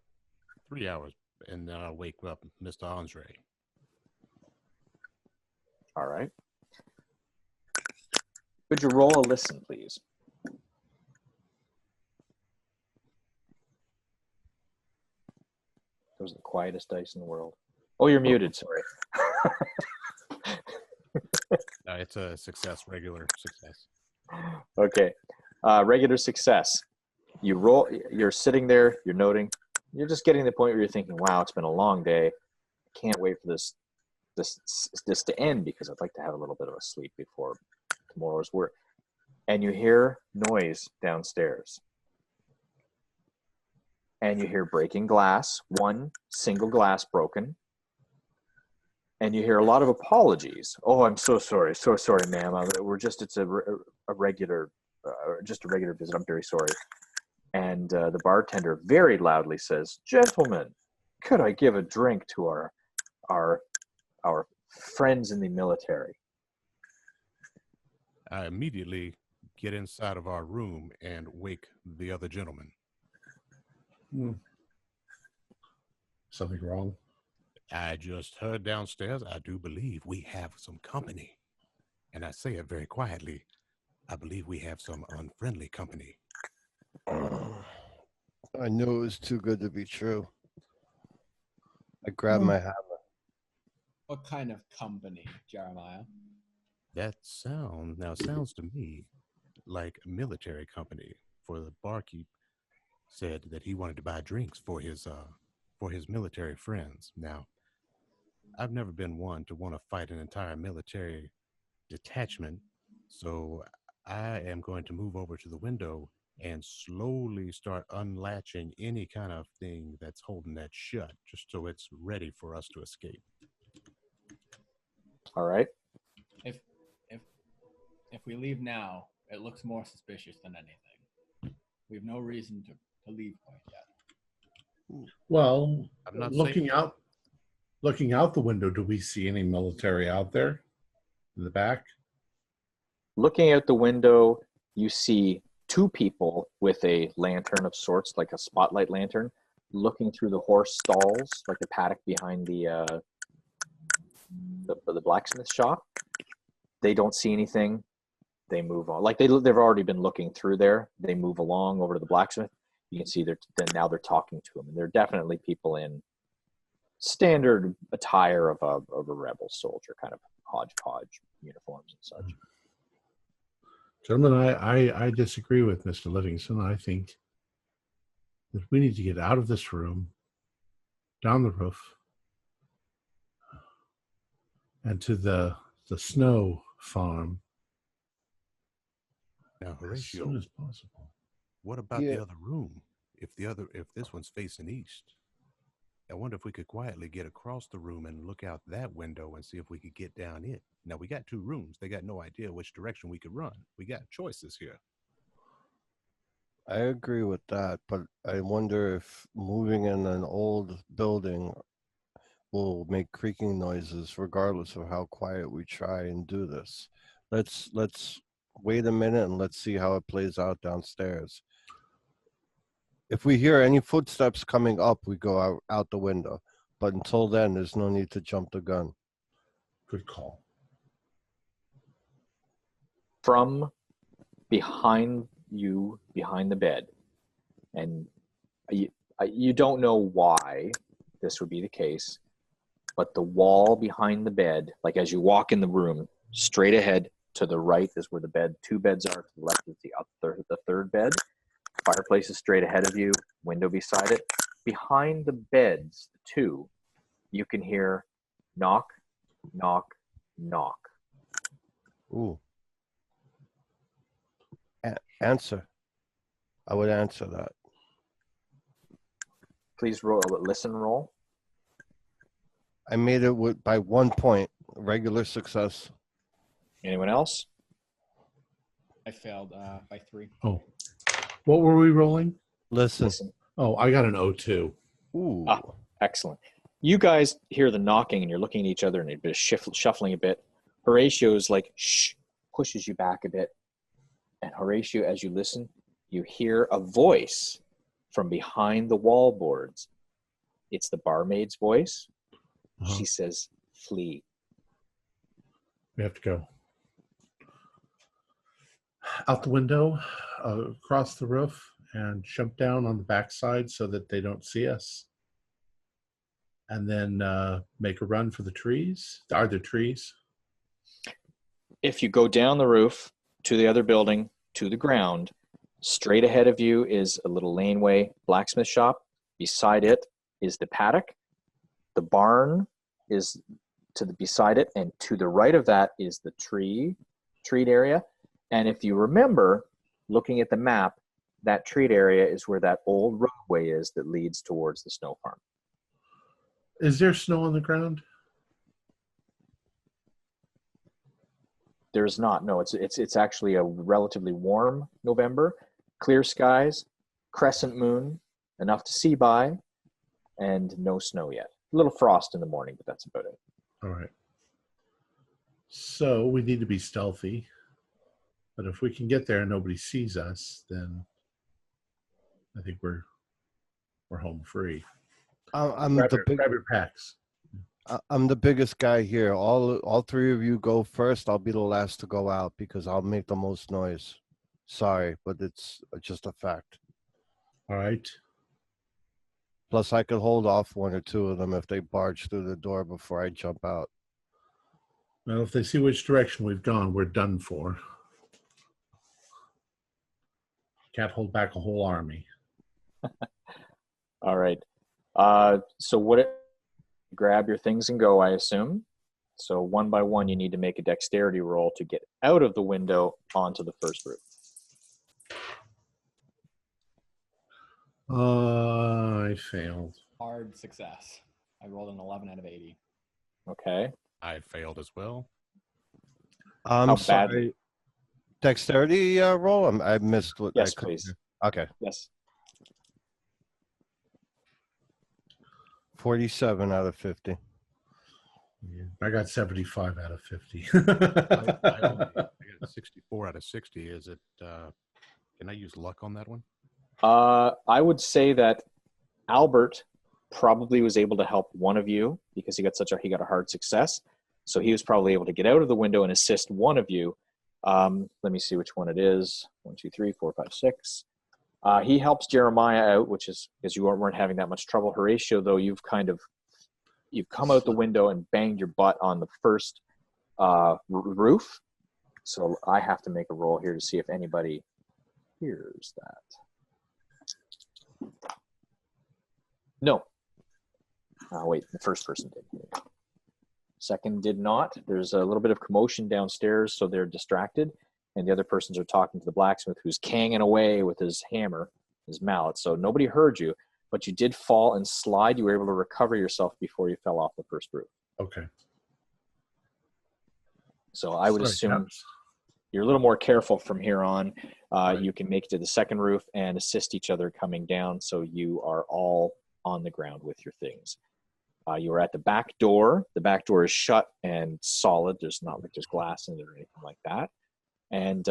and then I'll wake up Mr. Andre. All right. Could you roll a listen, please? Those are the quietest dice in the world. Oh, you're muted. Sorry. It's a success, regular success. Okay. Regular success. You roll. You're sitting there. You're noting. You're just getting to the point where you're thinking, "Wow, it's been a long day. I can't wait for this to end because I'd like to have a little bit of a sleep before tomorrow's work." And you hear noise downstairs. And you hear breaking glass, one single glass broken. And you hear a lot of apologies. "Oh, I'm so sorry, ma'am. It's a regular visit. I'm very sorry." And the bartender very loudly says, "Gentlemen, could I give a drink to our friends in the military?" I immediately get inside of our room and wake the other gentleman. Something wrong? I just heard downstairs, I do believe we have some company. And I say it very quietly. I believe we have some unfriendly company. I knew it was too good to be true. I grabbed my hammer. What kind of company, Jeremiah? That sounds to me like a military company. For the barkeep said that he wanted to buy drinks for his military friends. Now, I've never been one to want to fight an entire military detachment, so I am going to move over to the window and slowly start unlatching any kind of thing that's holding that shut, just so it's ready for us to escape. All right. If we leave now, it looks more suspicious than anything. We have no reason to leave quite yet. Well, I'm not looking out the window, do we see any military out there in the back? Looking out the window, you see two people with a lantern of sorts, like a spotlight lantern, looking through the horse stalls, like the paddock behind the blacksmith shop. They don't see anything. They move on. Like they've already been looking through there. They move along over to the blacksmith. You can see now they're talking to him, and they're definitely people in standard attire of a rebel soldier, kind of hodgepodge uniforms and such. Gentlemen, I disagree with Mr. Livingston. I think that we need to get out of this room, down the roof, and to the snow farm Now, as Horatio, soon as possible. what about the other room? If this one's facing east, I wonder if we could quietly get across the room and look out that window and see if we could get down it. Now, we got two rooms. They got no idea which direction we could run. We got choices here. I agree with that, but I wonder if moving in an old building will make creaking noises regardless of how quiet we try and do this. Let's wait a minute and let's see how it plays out downstairs. If we hear any footsteps coming up, we go out the window. But until then, there's no need to jump the gun. Good call. From behind you, behind the bed, and you don't know why this would be the case, but the wall behind the bed, like as you walk in the room, straight ahead to the right is where two beds are. To the left is the third bed. Fireplace is straight ahead of you, window beside it. Behind the beds, the two, you can hear knock, knock, knock. Ooh. Answer. I would answer that. Please listen roll. I made it by 1 point. Regular success. Anyone else? I failed by 3. Oh. What were we rolling? Listen. Oh, I got an O2. Ooh. Ah, excellent. You guys hear the knocking and you're looking at each other and a bit of shuffling a bit. Horatio's like, shh, pushes you back a bit. And Horatio, as you listen, you hear a voice from behind the wall boards. It's the barmaid's voice. Uh-huh. She says, flee. We have to go. Out the window, across the roof, and jump down on the backside so that they don't see us. And then make a run for the trees. Are there trees? If you go down the roof to the other building, to the ground, straight ahead of you is a little laneway blacksmith shop. Beside it is the paddock. The barn is beside it, and to the right of that is the treed area. And if you remember, looking at the map, that treed area is where that old roadway is that leads towards the snow farm. Is there snow on the ground? There's not. No, it's actually a relatively warm November, clear skies, crescent moon, enough to see by, and no snow yet. A little frost in the morning, but that's about it. All right. So we need to be stealthy. But if we can get there and nobody sees us, then I think we're home free. Grab your packs. I'm the biggest guy here. All three of you go first. I'll be the last to go out because I'll make the most noise. Sorry, but it's just a fact. All right. Plus, I could hold off one or two of them if they barge through the door before I jump out. Well, if they see which direction we've gone, we're done for. Can't hold back a whole army. All right. So grab your things and go, I assume. So one by one, you need to make a dexterity roll to get out of the window onto the first roof. I failed. Hard success. I rolled an 11 out of 80. Okay. I failed as well. I'm How sorry. badly? Dexterity roll? I missed what. Yes, please. Okay. Yes. 47 out of 50. Yeah, I got 75 out of 50. I got 64 out of 60. Is it? Can I use luck on that one? I would say that Albert probably was able to help one of you because he got a hard success. So he was probably able to get out of the window and assist one of you. Let me see which one it is. 1, 2, 3, 4, 5, 6. He helps Jeremiah out, which is because you weren't having that much trouble. Horatio, though, you've come out the window and banged your butt on the first roof. So I have to make a roll here to see if anybody hears that. No. Wait, the first person did. Second did not. There's a little bit of commotion downstairs, so they're distracted. And the other persons are talking to the blacksmith who's canging away with his hammer, his mallet. So nobody heard you, but you did fall and slide. You were able to recover yourself before you fell off the first roof. Okay. So I would assume you're a little more careful from here on. Right. You can make it to the second roof and assist each other coming down, so you are all on the ground with your things. You are at the back door. The back door is shut and solid. There's not like there's glass in it or anything like that. And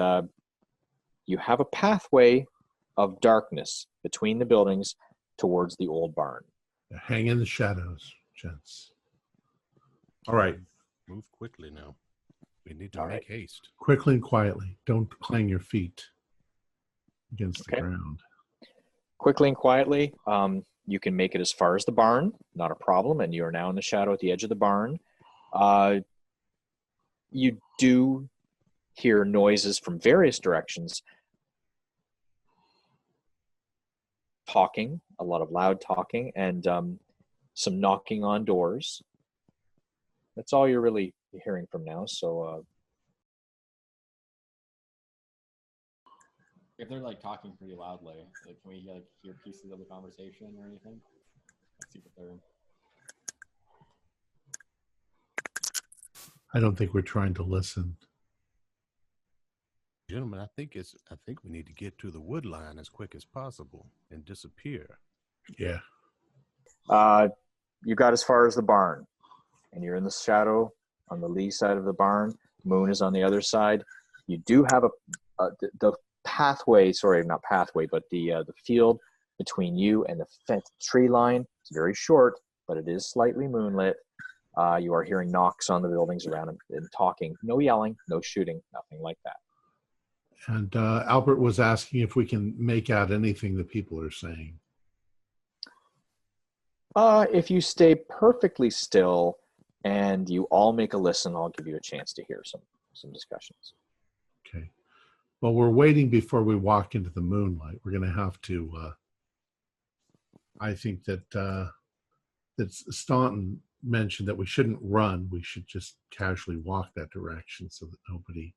you have a pathway of darkness between the buildings towards the old barn. Hang in the shadows, gents. All right. Move quickly now. We need to make haste. Quickly and quietly. Don't clang your feet against the ground. Quickly and quietly. You can make it as far as the barn. Not a problem. And you are now in the shadow at the edge of the barn. You do hear noises from various directions. Talking, a lot of loud talking, and some knocking on doors. That's all you're really hearing from now. So if they're like talking pretty loudly, like, can we like hear pieces of the conversation or anything? Let's see what they're. I don't think we're trying to listen. Gentlemen, I think we need to get to the wood line as quick as possible and disappear. Yeah. You got as far as the barn, and you're in the shadow on the lee side of the barn. Moon is on the other side. You do have the pathway, sorry, not pathway, but the field between you and the fence tree line. It's very short, but it is slightly moonlit. You are hearing knocks on the buildings around and talking. No yelling, no shooting, nothing like that. And Albert was asking if we can make out anything that people are saying. If you stay perfectly still and you all make a listen, I'll give you a chance to hear some discussions. Okay. Well, we're waiting before we walk into the moonlight. We're going to have to, I think that Staunton mentioned that we shouldn't run. We should just casually walk that direction so that nobody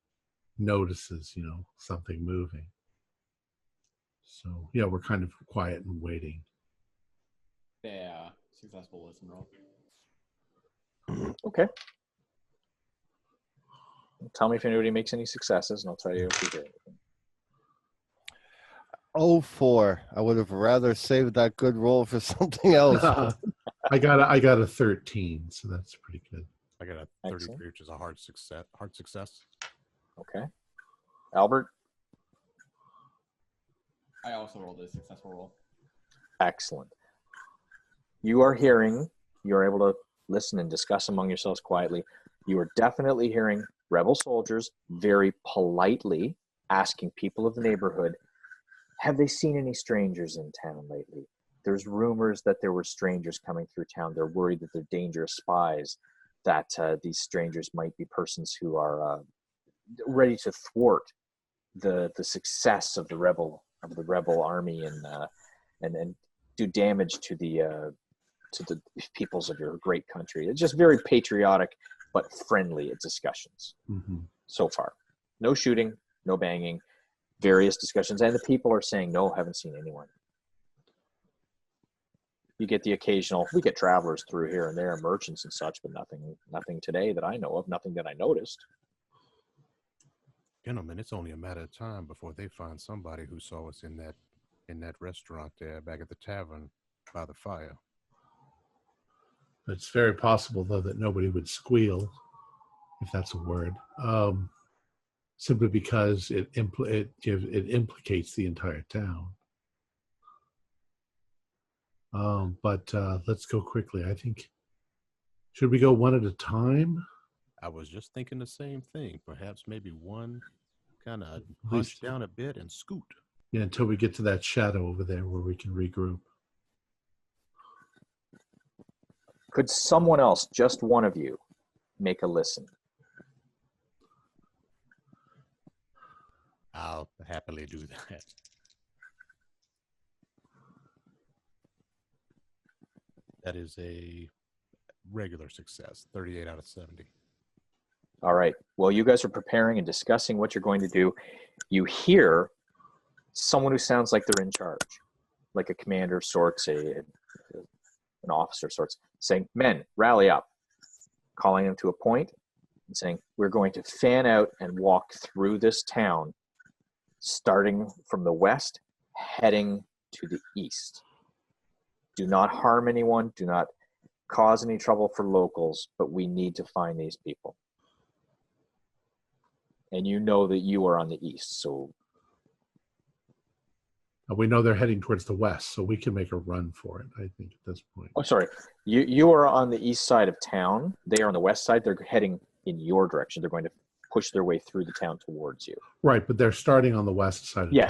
notices, something moving. So, yeah, we're kind of quiet and waiting. Yeah, successful listen roll. Okay. Tell me if anybody makes any successes, and I'll tell you if you hear anything. 04. I would have rather saved that good roll for something else. I got a 13, so that's pretty good. I got a 33, Excellent. which is a hard success. Okay. Albert? I also rolled a successful roll. Excellent. You are hearing, you're able to listen and discuss among yourselves quietly. You are definitely hearing rebel soldiers very politely asking people of the neighborhood, have they seen any strangers in town lately? There's rumors that there were strangers coming through town. They're worried that they're dangerous spies, that these strangers might be persons who are ready to thwart the success of the rebel army and do damage to the peoples of your great country. It's just very patriotic but friendly discussions so far. No shooting, no banging, various discussions, and the people are saying no, haven't seen anyone. You get the occasional, we get travelers through here and there, merchants and such, but nothing today that I know of, nothing that I noticed. Gentlemen, it's only a matter of time before they find somebody who saw us in that restaurant there back at the tavern by the fire. It's very possible, though, that nobody would squeal, if that's a word, simply because it implicates the entire town. But let's go quickly. I think, should we go one at a time? I was just thinking the same thing. Perhaps maybe one kind of hunch down a bit and scoot. Yeah, until we get to that shadow over there where we can regroup. Could someone else, just one of you, make a listen? I'll happily do that. That is a regular success, 38 out of 70. All right. Well, you guys are preparing and discussing what you're going to do. You hear someone who sounds like they're in charge, like a commander of sorts, an officer of sorts, saying, men, rally up, calling them to a point and saying, we're going to fan out and walk through this town, starting from the west, heading to the east. Do not harm anyone. Do not cause any trouble for locals, but we need to find these people. And you know that you are on the east, so... We know they're heading towards the west, so we can make a run for it, I think, at this point. Oh, sorry. You are on the east side of town. They are on the west side. They're heading in your direction. They're going to push their way through the town towards you. Right, but they're starting on the west side of town.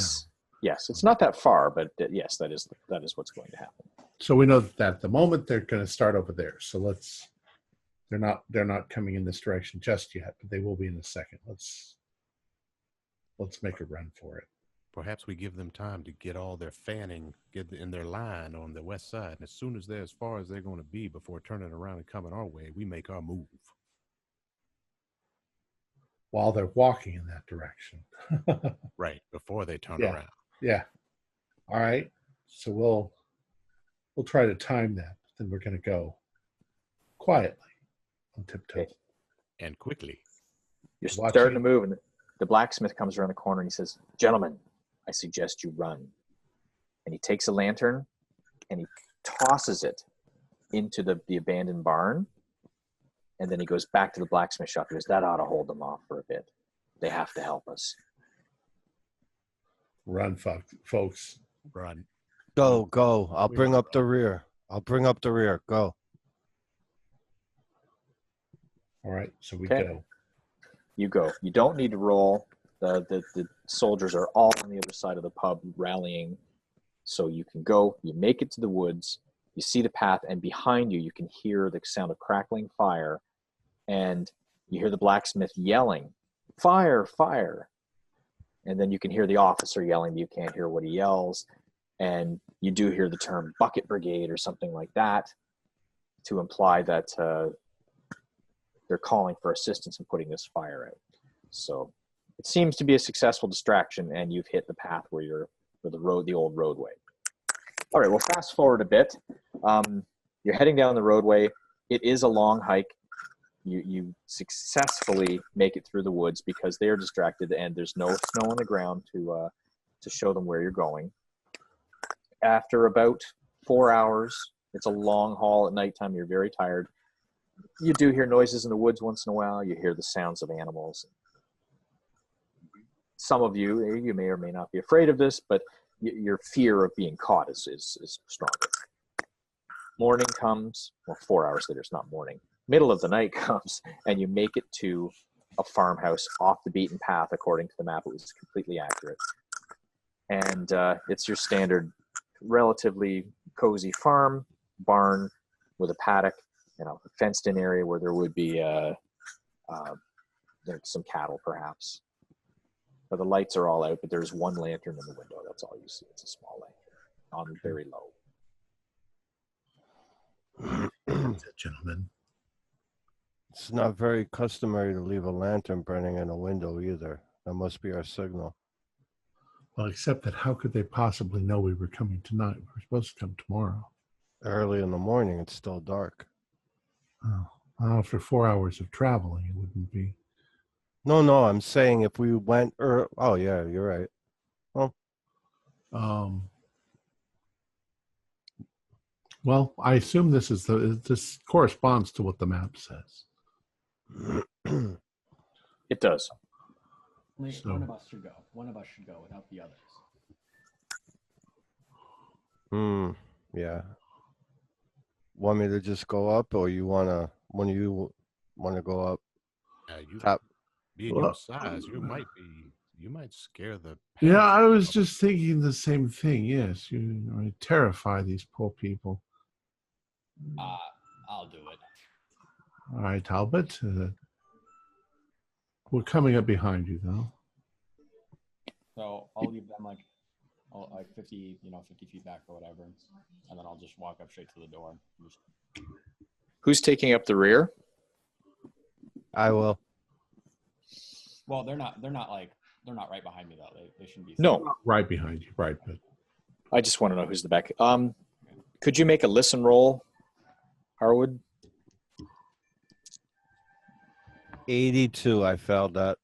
Yes. It's not that far, but yes, that is what's going to happen. So we know that at the moment they're going to start over there. So they're not coming in this direction just yet, but they will be in a second. Let's make a run for it. Perhaps we give them time to get all their fanning, get in their line on the west side. And as soon as they're as far as they're going to be before turning around and coming our way, we make our move. While they're walking in that direction. Right, before they turn around. Yeah. All right. So we'll try to time that. Then we're going to go quietly on tiptoes. Okay. And quickly. You're starting to move, and the blacksmith comes around the corner and he says, gentlemen, I suggest you run. And he takes a lantern and he tosses it into the abandoned barn. And then he goes back to the blacksmith shop. He goes, that ought to hold them off for a bit. They have to help us. Run, folks. Run. Go. I'll bring up the rear. Go. All right, so we Okay. go. You go. You don't need to roll. The soldiers are all on the other side of the pub rallying. So you can go. You make it to the woods. You see the path, and behind you, you can hear the sound of crackling fire. And you hear the blacksmith yelling, fire, fire. And then you can hear the officer yelling, but you can't hear what he yells. And you do hear the term bucket brigade or something like that to imply that they're calling for assistance in putting this fire out. So it seems to be a successful distraction, and you've hit the path where the old roadway. All right, well, fast forward a bit. You're heading down the roadway. It is a long hike. You successfully make it through the woods because they are distracted, and there's no snow on the ground to show them where you're going. After about 4 hours, it's a long haul at nighttime. You're very tired. You do hear noises in the woods once in a while. You hear the sounds of animals. Some of you may or may not be afraid of this, but your fear of being caught is stronger. Morning comes. Well, 4 hours later, it's not morning. Middle of the night comes, and you make it to a farmhouse off the beaten path. According to the map, it was completely accurate. And it's your standard, relatively cozy farm, barn with a paddock, a fenced-in area where there would be some cattle, perhaps. But the lights are all out, but there's one lantern in the window. That's all you see. It's a small lantern, on very low. That's it, gentlemen. It's not very customary to leave a lantern burning in a window either. That must be our signal. Well, except that how could they possibly know we were coming tonight? We were supposed to come tomorrow. Early in the morning, it's still dark. Oh, after 4 hours of traveling, it wouldn't be. No, I'm saying if we went oh yeah, you're right. Well, well, I assume this corresponds to what the map says. It does. One of us should go. One of us should go without the others. Yeah. Want me to just go up, or one of you wanna go up? You Top. being your size, you might scare the. Yeah, I was just thinking the same thing. Yes, you terrify these poor people. I'll do it. All right, Talbot. We're coming up behind you, though. So I'll leave them like 50 feet back or whatever, and then I'll just walk up straight to the door. Who's taking up the rear? I will. Well, they're not right behind me though. They shouldn't be. No, Right behind you, right. But I just want to know who's the back. Could you make a listen roll, Harwood? 82. I failed that.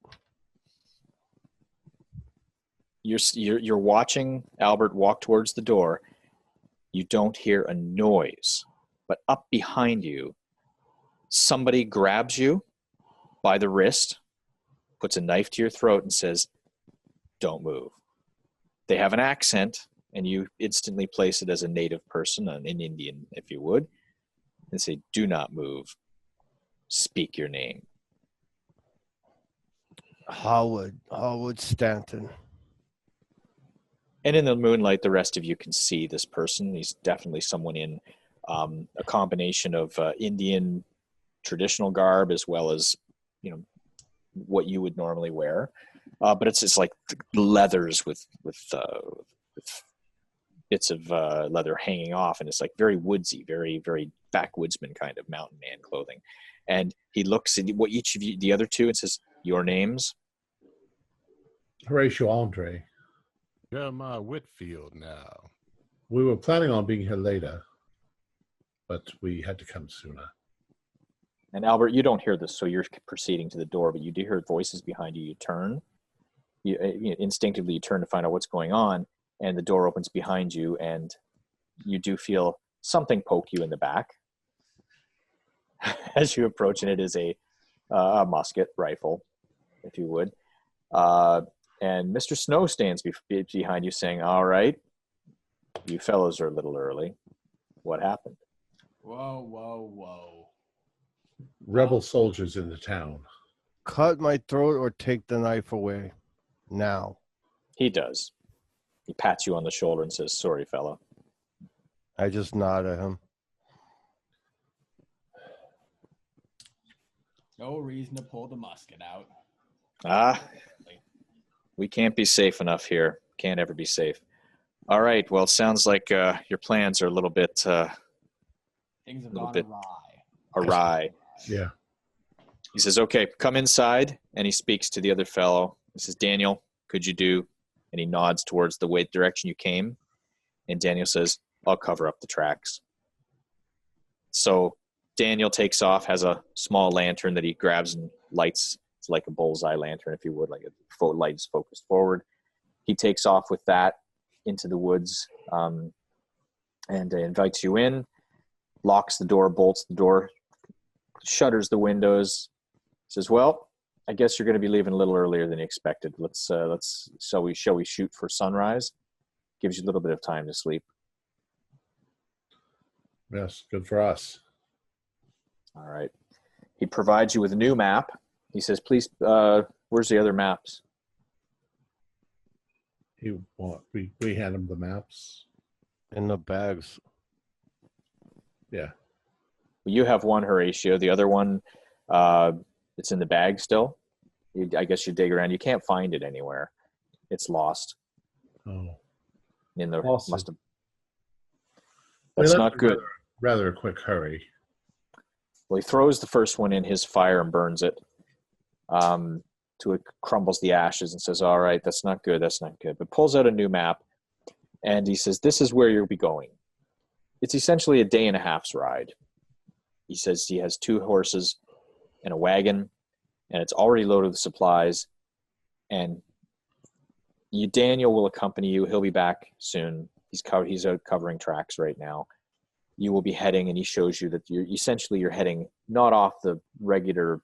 You're watching Albert walk towards the door. You don't hear a noise, but up behind you, somebody grabs you by the wrist, puts a knife to your throat, and says, "Don't move." They have an accent, and you instantly place it as a native person, an Indian, if you would, and say, "Do not move. Speak your name." Howard Stanton. And in the moonlight, the rest of you can see this person. He's definitely someone in a combination of Indian traditional garb as well as, what you would normally wear. But it's like leathers with bits of leather hanging off, and it's like very woodsy, very, very backwoodsman kind of mountain man clothing. And he looks at what each of you, the other two, and says, "Your names?" Horatio Andre. Jeremiah Whitfield now. We were planning on being here later, but we had to come sooner. And Albert, you don't hear this, so you're proceeding to the door, but you do hear voices behind you. You turn. You instinctively turn to find out what's going on, and the door opens behind you, and you do feel something poke you in the back as you approach, and it is a musket rifle, if you would. And Mr. Snow stands behind you saying, all right, you fellows are a little early. What happened? Whoa. Rebel soldiers in the town. Cut my throat or take the knife away. Now. He does. He pats you on the shoulder and says, sorry, fella. I just nod at him. No reason to pull the musket out. We can't be safe enough here. Can't ever be safe. All right. Well, it sounds like your plans are a little bit Things have gone awry. Yeah. He says, okay, come inside. And he speaks to the other fellow. He says, Daniel, could you do? And he nods towards the way direction you came. And Daniel says, I'll cover up the tracks. So Daniel takes off, has a small lantern that he grabs and lights. It's like a bullseye lantern, if you would, like a light is focused forward. He takes off with that into the woods and invites you in, locks the door, bolts the door, shutters the windows, says, well, I guess you're going to be leaving a little earlier than you expected. Shall we shoot for sunrise? Gives you a little bit of time to sleep. Yes, good for us. All right. He provides you with a new map. He says, please, where's the other maps? We hand him the maps. In the bags. Yeah. You have one, Horatio. The other one, it's in the bag still. I guess you dig around. You can't find it anywhere. It's lost. Oh. In the Awesome. must have. That's not good. Rather a quick hurry. Well, he throws the first one in his fire and burns it. Till it crumbles the ashes and says, all right, that's not good. That's not good. But pulls out a new map and he says, this is where you'll be going. It's essentially a day and a half's ride. He says he has 2 horses and a wagon, and it's already loaded with supplies. And Daniel will accompany you. He'll be back soon. He's out covering tracks right now. You will be heading, and he shows you that you're heading not on the regular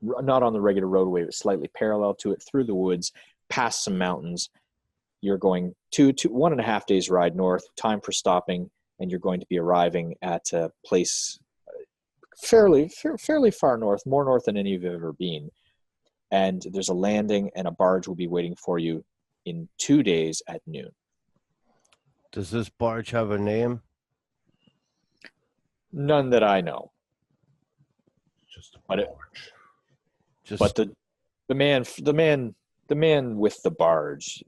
roadway, but slightly parallel to it, through the woods, past some mountains. You're going 1.5 days ride north, time for stopping, and you're going to be arriving at a place fairly far north, more north than any of you have ever been. And there's a landing, and a barge will be waiting for you in 2 days at noon. Does this barge have a name? None that I know. Just a But barge. But the man with the barge,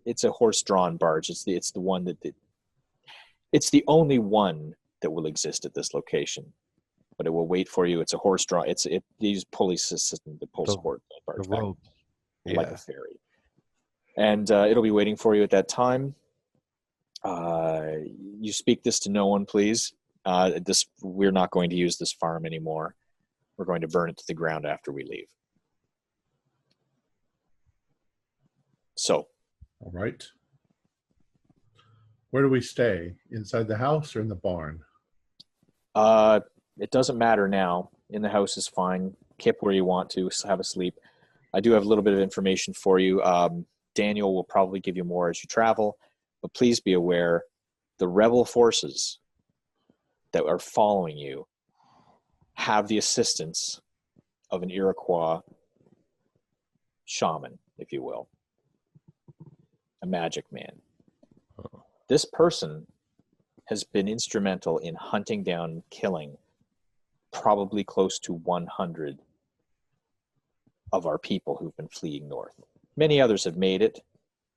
it's a horse-drawn barge. It's the one it's the only one that will exist at this location. But it will wait for you. It's a horse-drawn. These pulley system that pulls the barge back like a ferry, and it'll be waiting for you at that time. You speak this to no one, please. We're not going to use this farm anymore. We're going to burn it to the ground after we leave. So. All right. Where do we stay? Inside the house or in the barn? It doesn't matter now. In the house is fine. Kip where you want to. Have a sleep. I do have a little bit of information for you. Daniel will probably give you more as you travel, but please be aware the rebel forces that are following you have the assistance of an Iroquois shaman, if you will, a magic man. This person has been instrumental in hunting down, killing probably close to 100 of our people who've been fleeing north. Many others have made it,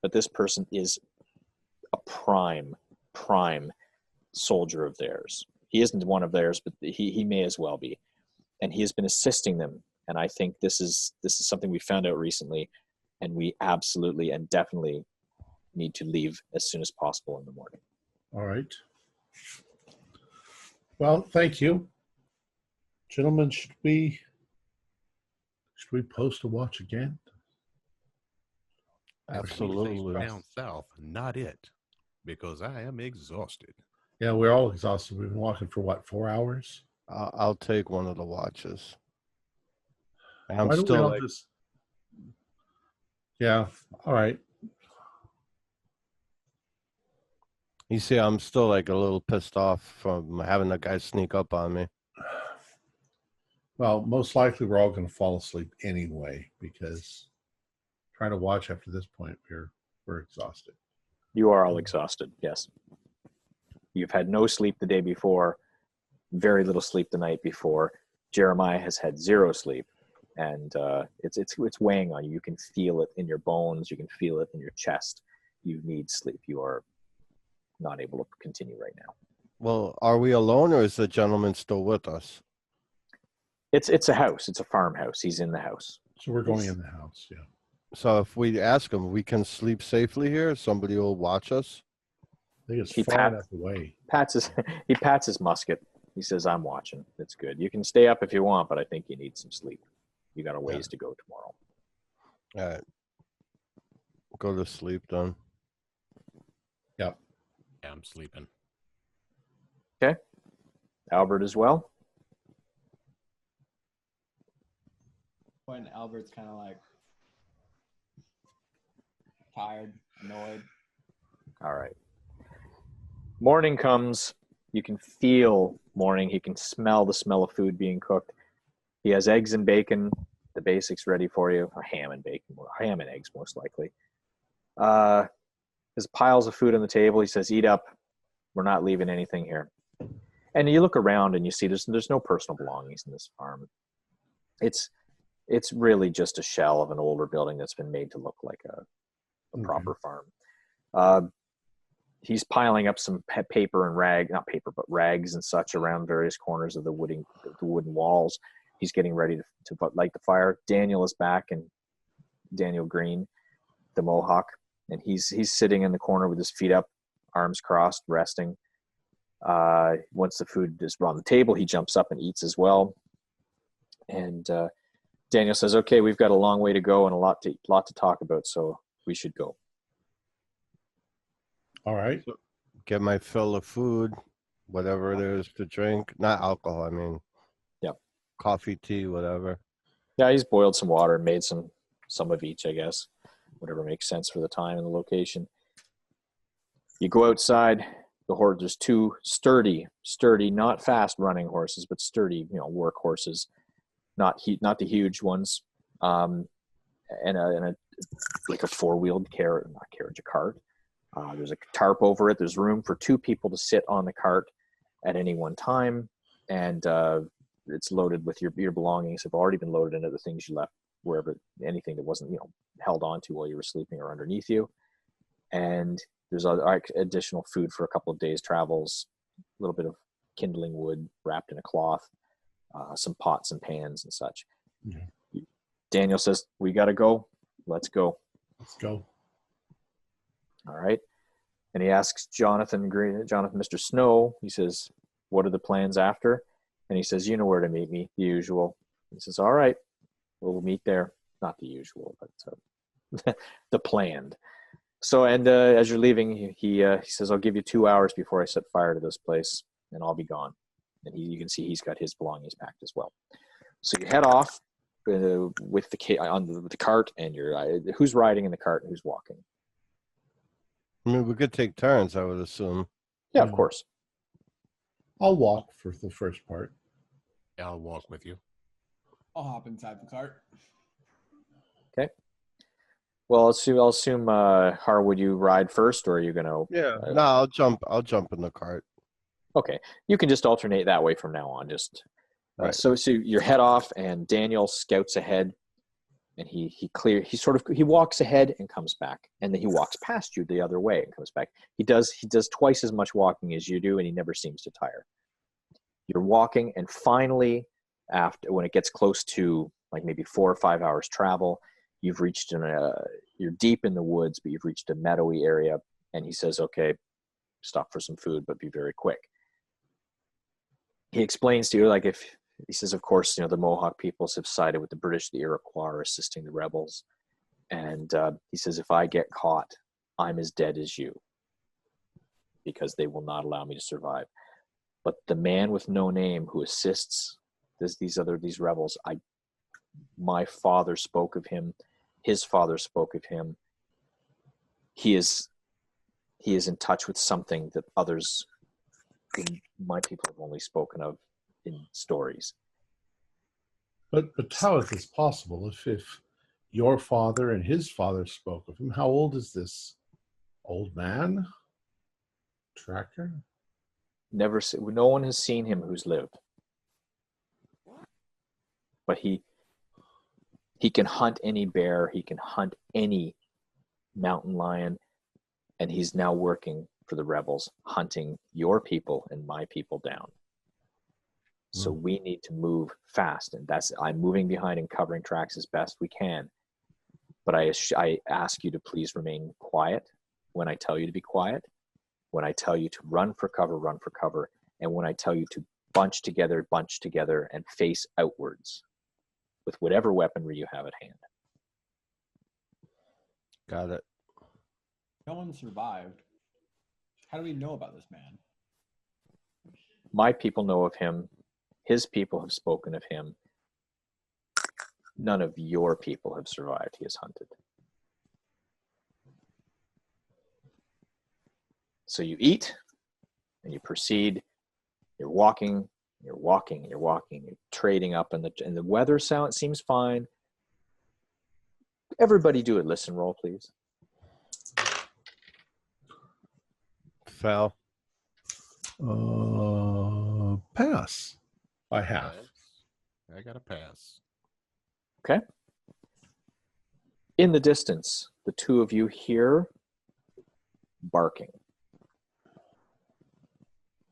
but this person is a prime soldier of theirs. He isn't one of theirs, but he may as well be. And he has been assisting them. And I think this is something we found out recently, and we absolutely and definitely need to leave as soon as possible in the morning. All right. Well, thank you. Gentlemen, should we post a watch again? Absolutely. Down south, not it. because I am exhausted. Yeah, we're all exhausted. We've been walking for what, 4 hours? I'll take one of the watches. I'm Why don't we still all like, just? Yeah. All right. you see, I'm still like a little pissed off from having that guy sneak up on me. Well, most likely we're all going to fall asleep anyway because trying to watch after this point, we're exhausted. You are all exhausted, yes. You've had no sleep the day before, very little sleep the night before. Jeremiah has had zero sleep, and it's weighing on you. You can feel it in your bones. You can feel it in your chest. You need sleep. You are not able to continue right now. Well, are we alone, or is the gentleman still with us? It's a house. It's a farmhouse. He's in the house. So we're going in the house. Yeah. So if we ask him, we can sleep safely here. Somebody will watch us. I think it's He far enough away. He pats his musket. He says, "I'm watching. It's good. You can stay up if you want, but I think you need some sleep. You got a ways to go tomorrow." All right. Go to sleep then. Yep. Yeah, I'm sleeping. Okay. Albert as well. When Albert's kind of like tired, annoyed. All right. Morning comes. You can feel morning. He can smell the smell of food being cooked. He has eggs and bacon, the basics ready for you. Or ham and bacon, ham and eggs most likely. There's piles of food on the table. He says, "Eat up. We're not leaving anything here." And you look around and you see there's no personal belongings in this farm. It's really just a shell of an older building that's been made to look like a proper farm. He's piling up some paper and not paper, but rags and such around various corners of the wooden walls. He's getting ready to light the fire. Daniel is back, and Daniel Green, the Mohawk, and he's sitting in the corner with his feet up, arms crossed, resting. Once the food is on the table, he jumps up and eats as well. And Daniel says, "Okay, we've got a long way to go and a lot to talk about, so we should go." All right. Get my fill of food, whatever it is to drink. Not alcohol, I mean. Yep. Coffee, tea, whatever. Yeah, he's boiled some water and made some of each, I guess. Whatever makes sense for the time and the location. You go outside. There's two sturdy, not fast running horses, but sturdy, work horses. Not the huge ones. And a like a four-wheeled a cart. There's a tarp over it. There's room for two people to sit on the cart at any one time, and it's loaded with your belongings have already been loaded into the things you left wherever, anything that wasn't held onto while you were sleeping or underneath you. And there's additional food for a couple of days' travels, a little bit of kindling wood wrapped in a cloth, some pots and pans and such. Mm-hmm. Daniel says, "We got to go. Let's go." Let's go. All right. And he asks Jonathan, Mr. Snow, he says, "What are the plans after?" And he says, "You know where to meet me, the usual." He says, "All right, we'll meet there." Not the usual, but the planned. So, and as you're leaving, he says, "I'll give you 2 hours before I set fire to this place, and I'll be gone." And you can see he's got his belongings packed as well. So you head off with the cart, and who's riding in the cart and who's walking? I mean, we could take turns, I would assume. Yeah, of course. I'll walk for the first part. Yeah, I'll walk with you. I'll hop inside the cart. Okay. Well, I'll assume Harwood, you ride first, or are you gonna? Yeah. No, I'll jump in the cart. Okay, you can just alternate that way from now on. Just right. So you head off, and Daniel scouts ahead, and he walks ahead and comes back, and then he walks past you the other way and comes back. He does twice as much walking as you do, and he never seems to tire. You're walking, and finally, when it gets close to like maybe 4 or 5 hours travel, you've reached you're deep in the woods, but you've reached a meadowy area. And he says, "Okay, stop for some food, but be very quick." He explains to you, he says, of course, the Mohawk peoples have sided with the British. The Iroquois are assisting the rebels. And he says, "If I get caught, I'm as dead as you." because they will not allow me to survive. But the man with no name who assists these rebels, my father spoke of him, his father spoke of him. He is in touch with something that others in my people have only spoken of in stories. But how is this possible? If your father and his father spoke of him, how old is this old man? Tracker? No one has seen him who's lived. But he can hunt any bear, he can hunt any mountain lion, and he's now working for the rebels, hunting your people and my people down. So we need to move fast, and I'm moving behind and covering tracks as best we can. But I ask you to please remain quiet when I tell you to be quiet, when I tell you to run for cover, and when I tell you to bunch together, and face outwards with whatever weaponry you have at hand. Got it. No one survived. How do we know about this man? My people know of him. His people have spoken of him. None of your people have survived. He is hunted. So you eat and you proceed. You're walking, you're trading up, and the weather seems fine. Everybody do a listen roll, please. Fell. Pass by half. I got a pass. Okay. In the distance, the two of you hear barking.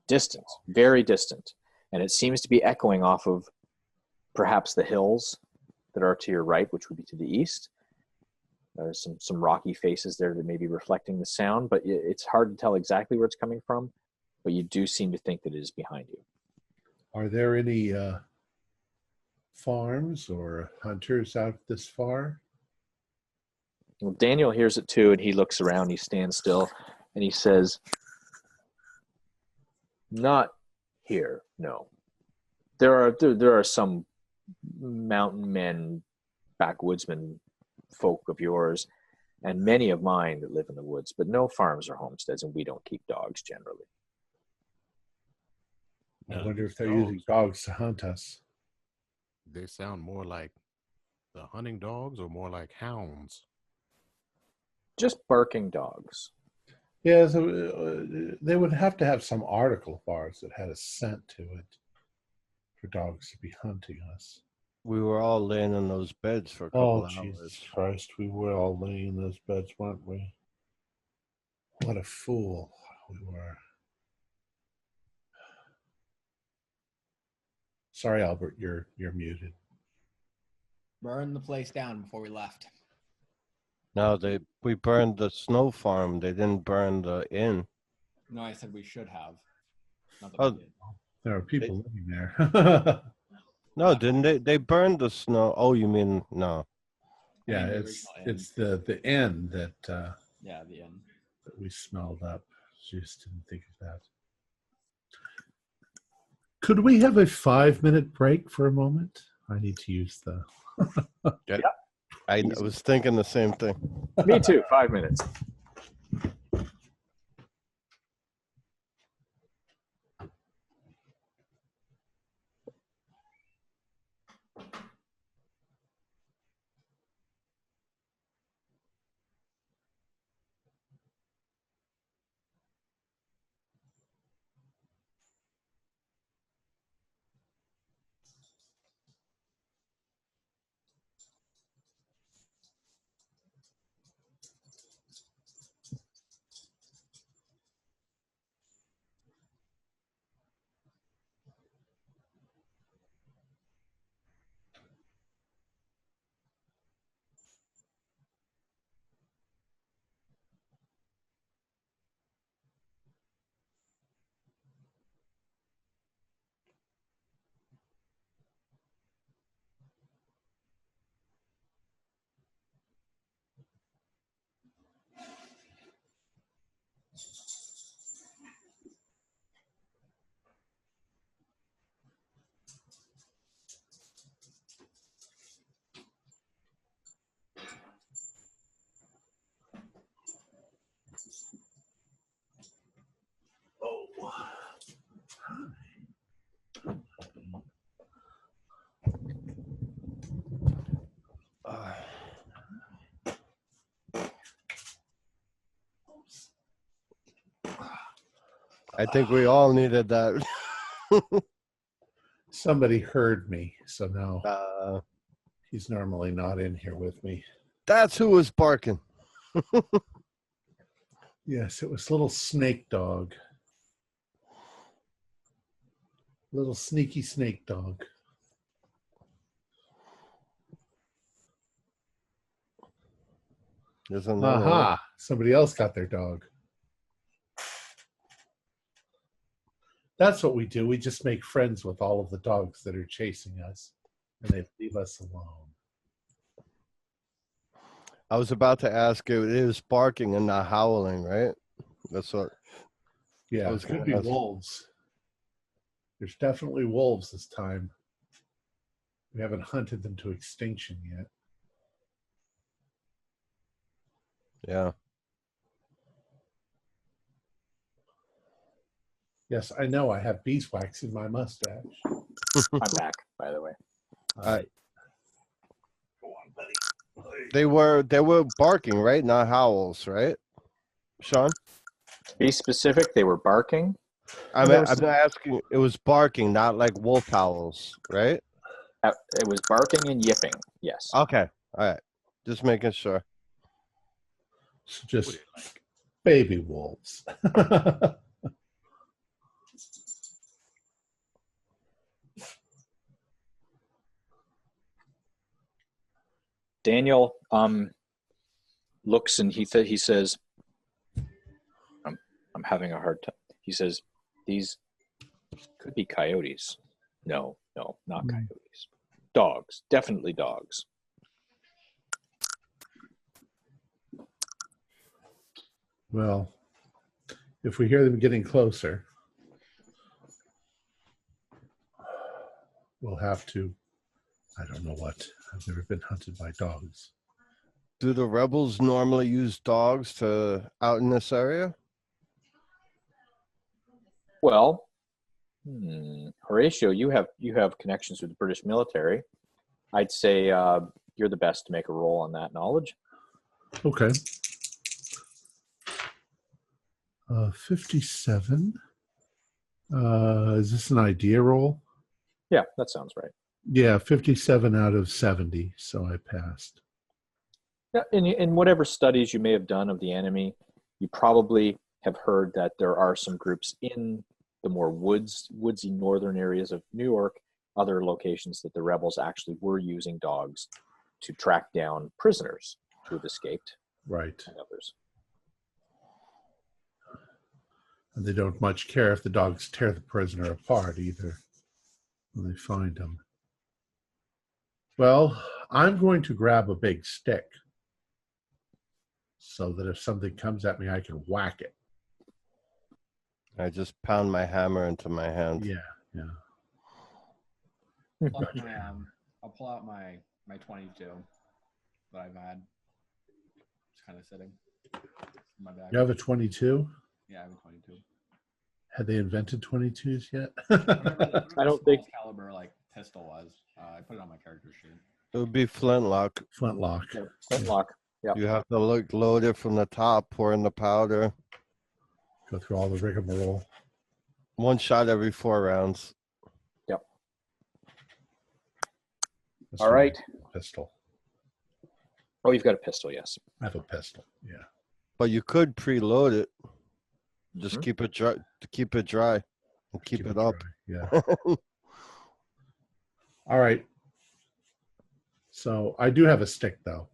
Distant, very distant. And it seems to be echoing off of perhaps the hills that are to your right, which would be to the east. There's some rocky faces there that may be reflecting the sound, but it's hard to tell exactly where it's coming from. But you do seem to think that it is behind you. Are there any farms or hunters out this far? Well, Daniel hears it too, and he looks around, he stands still, and he says, "Not here, no. There are some mountain men, backwoodsmen, folk of yours, and many of mine that live in the woods, but no farms or homesteads, and we don't keep dogs generally." I wonder if they're using dogs to hunt us. They sound more like the hunting dogs or more like hounds? Just barking dogs. Yeah, so they would have to have some article of ours that had a scent to it for dogs to be hunting us. We were all laying in those beds for a couple hours. Jesus Christ, we were all laying in those beds, weren't we? What a fool we were. Sorry, Albert, you're muted. Burn the place down before we left. No, we burned the snow farm. They didn't burn the inn. No, I said we should have. Not that Oh. we did. There are people living there. No, didn't they? They burned the snow. Oh, you mean no? Yeah, I mean, the it's original the inn that Yeah, the end. that we smelled up. Just didn't think of that. Could we have a 5-minute break for a moment? I need to use the. Yeah. I was thinking the same thing. Me too, 5 minutes. I think we all needed that. Somebody heard me, so now Uh, he's normally not in here with me. that's who was barking. Yes, it was little snake dog. Little sneaky snake dog. There's another one. Aha! Somebody else got their dog. That's what we do. We just make friends with all of the dogs that are chasing us, and they leave us alone. I was about to ask you, it is barking and not howling, right? That's what. Yeah, I was it could gonna be ask. wolves. There's definitely wolves this time. We haven't hunted them to extinction yet. Yeah. Yes, I know. I have beeswax in my mustache. I'm back, by the way. All right. Go on, buddy. They were barking, right? Not howls, right? Sean? Be specific. They were barking. I'm There was not asking. It was barking, not like wolf howls, right? It was barking and yipping. Yes. Okay. All right. Just making sure. So just baby wolves. Daniel looks and he says, I'm having a hard time. He says, these could be coyotes. No, not coyotes. Dogs. Definitely dogs. Well, if we hear them getting closer, we'll have to, I don't know what. I've never been hunted by dogs. Do the rebels normally use dogs out in this area? Well, Horatio, you have connections with the British military. I'd say you're the best to make a roll on that knowledge. Okay. 57. Is this an idea roll? Yeah, that sounds right. Yeah, 57 out of 70, so I passed. Yeah, in whatever studies you may have done of the enemy, you probably have heard that there are some groups in the more woodsy northern areas of New York, other locations that the rebels actually were using dogs to track down prisoners who have escaped. Right. And others. And they don't much care if the dogs tear the prisoner apart either when they find him. Well, I'm going to grab a big stick so that if something comes at me, I can whack it. I just pound my hammer into my hand. Yeah. I'll pull out my 22 that I've had. It's kind of sitting in my bag. You have a 22? Yeah, I have a 22. Had they invented 22s yet? Whatever I don't think caliber pistol was. I put it on my character sheet. It would be flintlock. Flintlock. Flintlock. Yeah. You have to load it from the top, pour in the powder. Go through all the rigmarole. One shot every 4 rounds. Yep. That's All right. Pistol. Oh, you've got a pistol, yes. I have a pistol. Yeah. But you could preload it. Just Mhm. keep it dry. Keep it dry. And keep it up. Dry. Yeah. All right. So I do have a stick, though.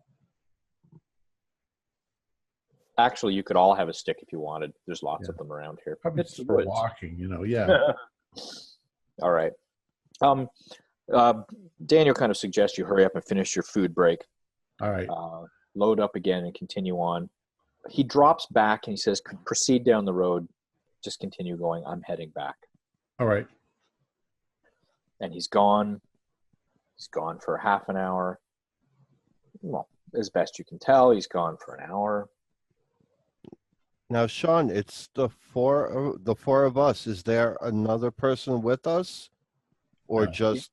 Actually, you could all have a stick if you wanted. There's lots of them around here. Probably It's just for woods. walking, yeah. All right. Daniel kind of suggests you hurry up and finish your food break. All right. Load up again and continue on. He drops back and he says, proceed down the road. Just continue going. I'm heading back. All right. And he's gone. He's gone for half an hour. Well, as best you can tell, he's gone for an hour. Now, Sean, it's the four of us. Is there another person with us, or No. just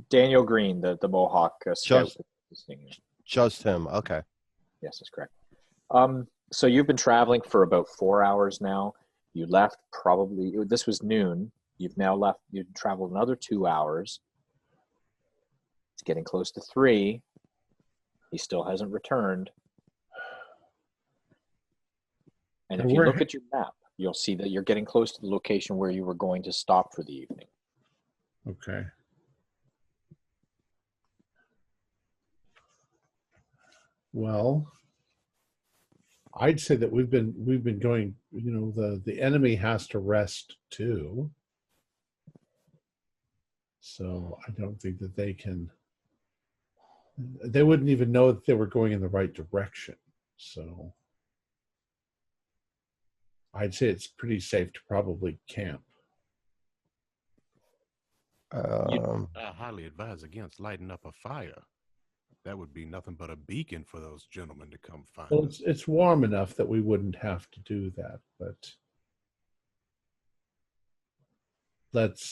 Daniel Green, the Mohawk scout. just him? Okay. Yes, that's correct. So you've been traveling for about 4 hours now. You left probably, this was noon. You've now left, you've traveled another 2 hours. It's getting close to 3. He still hasn't returned. And if you look at your map, you'll see that you're getting close to the location where you were going to stop for the evening. Okay. Well, I'd say that we've been going, you know, the enemy has to rest too. So I don't think that they wouldn't even know that they were going in the right direction. So I'd say it's pretty safe to probably camp. I highly advise against lighting up a fire. That would be nothing but a beacon for those gentlemen to come find Well, us. it's warm enough that we wouldn't have to do that, but let's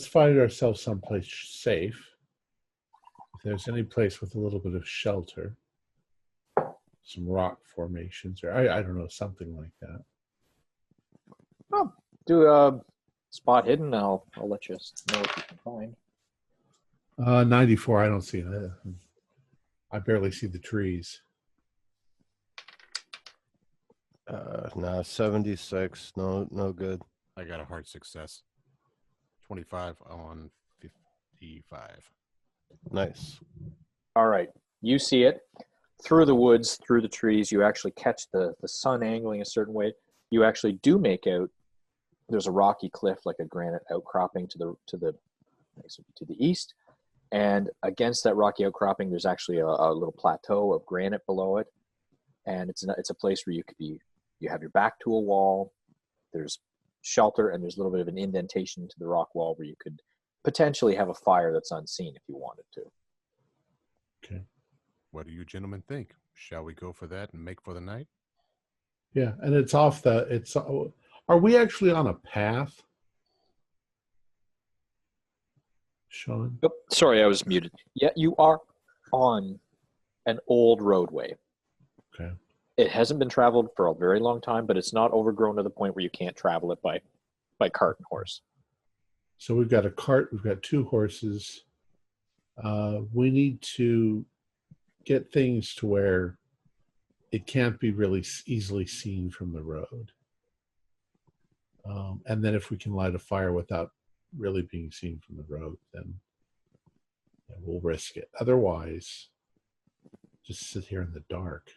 find ourselves someplace safe. If there's any place with a little bit of shelter, some rock formations, or I don't know, something like that. Oh, do a spot hidden. I'll let you know what you can find. 94. I don't see it. I barely see the trees. No, 76. No good. I got a hard success. 25 on 55. Nice. All right. You see it through the woods, through the trees. You actually catch the sun angling a certain way. You actually do make out there's a rocky cliff, like a granite outcropping to the east. And against that rocky outcropping, there's actually a little plateau of granite below it. And it's a place where you have your back to a wall. There's shelter, and there's a little bit of an indentation to the rock wall where you could potentially have a fire that's unseen if you wanted to. Okay. What do you gentlemen think? Shall we go for that and make for the night? Yeah, and it's off are we actually on a path, Sean? Oh, sorry, I was muted. Yeah, you are on an old roadway. Okay. It hasn't been traveled for a very long time, but it's not overgrown to the point where you can't travel it by cart and horse. So we've got a cart, we've got 2 horses. We need to get things to where it can't be really easily seen from the road. And then if we can light a fire without really being seen from the road, then we'll risk it. Otherwise, just sit here in the dark.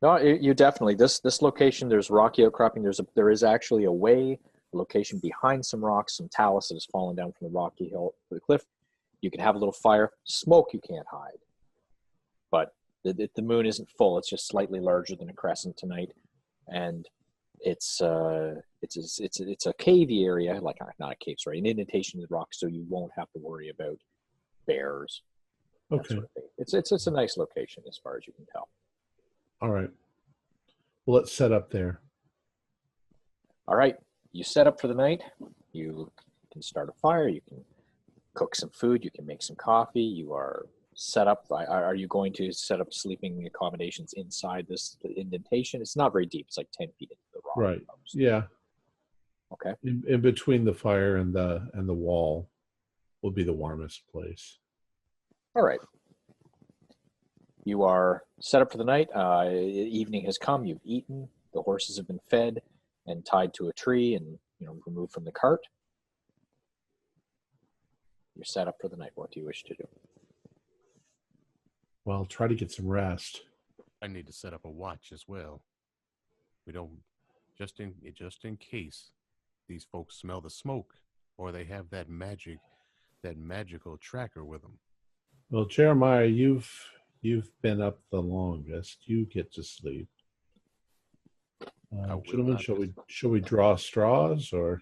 No, you definitely, this location, there's rocky outcropping. There is actually a location behind some rocks, some talus that has fallen down from the rocky hill, the cliff. You can have a little fire. Smoke you can't hide. But the moon isn't full. It's just slightly larger than a crescent tonight. And it's a cavey area, like not a cave, sorry, an indentation in the rock, so you won't have to worry about bears. Okay. Sort of thing. It's a nice location as far as you can tell. All right. Well, let's set up there. All right. You set up for the night. You can start a fire. You can cook some food. You can make some coffee. You are set up. Are you going to set up sleeping accommodations inside this indentation? It's not very deep. It's like 10 feet into the rock. Right. Yeah. Okay. In between the fire and the wall will be the warmest place. All right. You are set up for the night. Evening has come. You've eaten. The horses have been fed and tied to a tree and removed from the cart. You're set up for the night. What do you wish to do? Well, try to get some rest. I need to set up a watch as well. We don't, just in case these folks smell the smoke or they have that magical tracker with them. Well, Jeremiah, you've been up the longest. You get to sleep. Gentlemen, shall we draw straws or?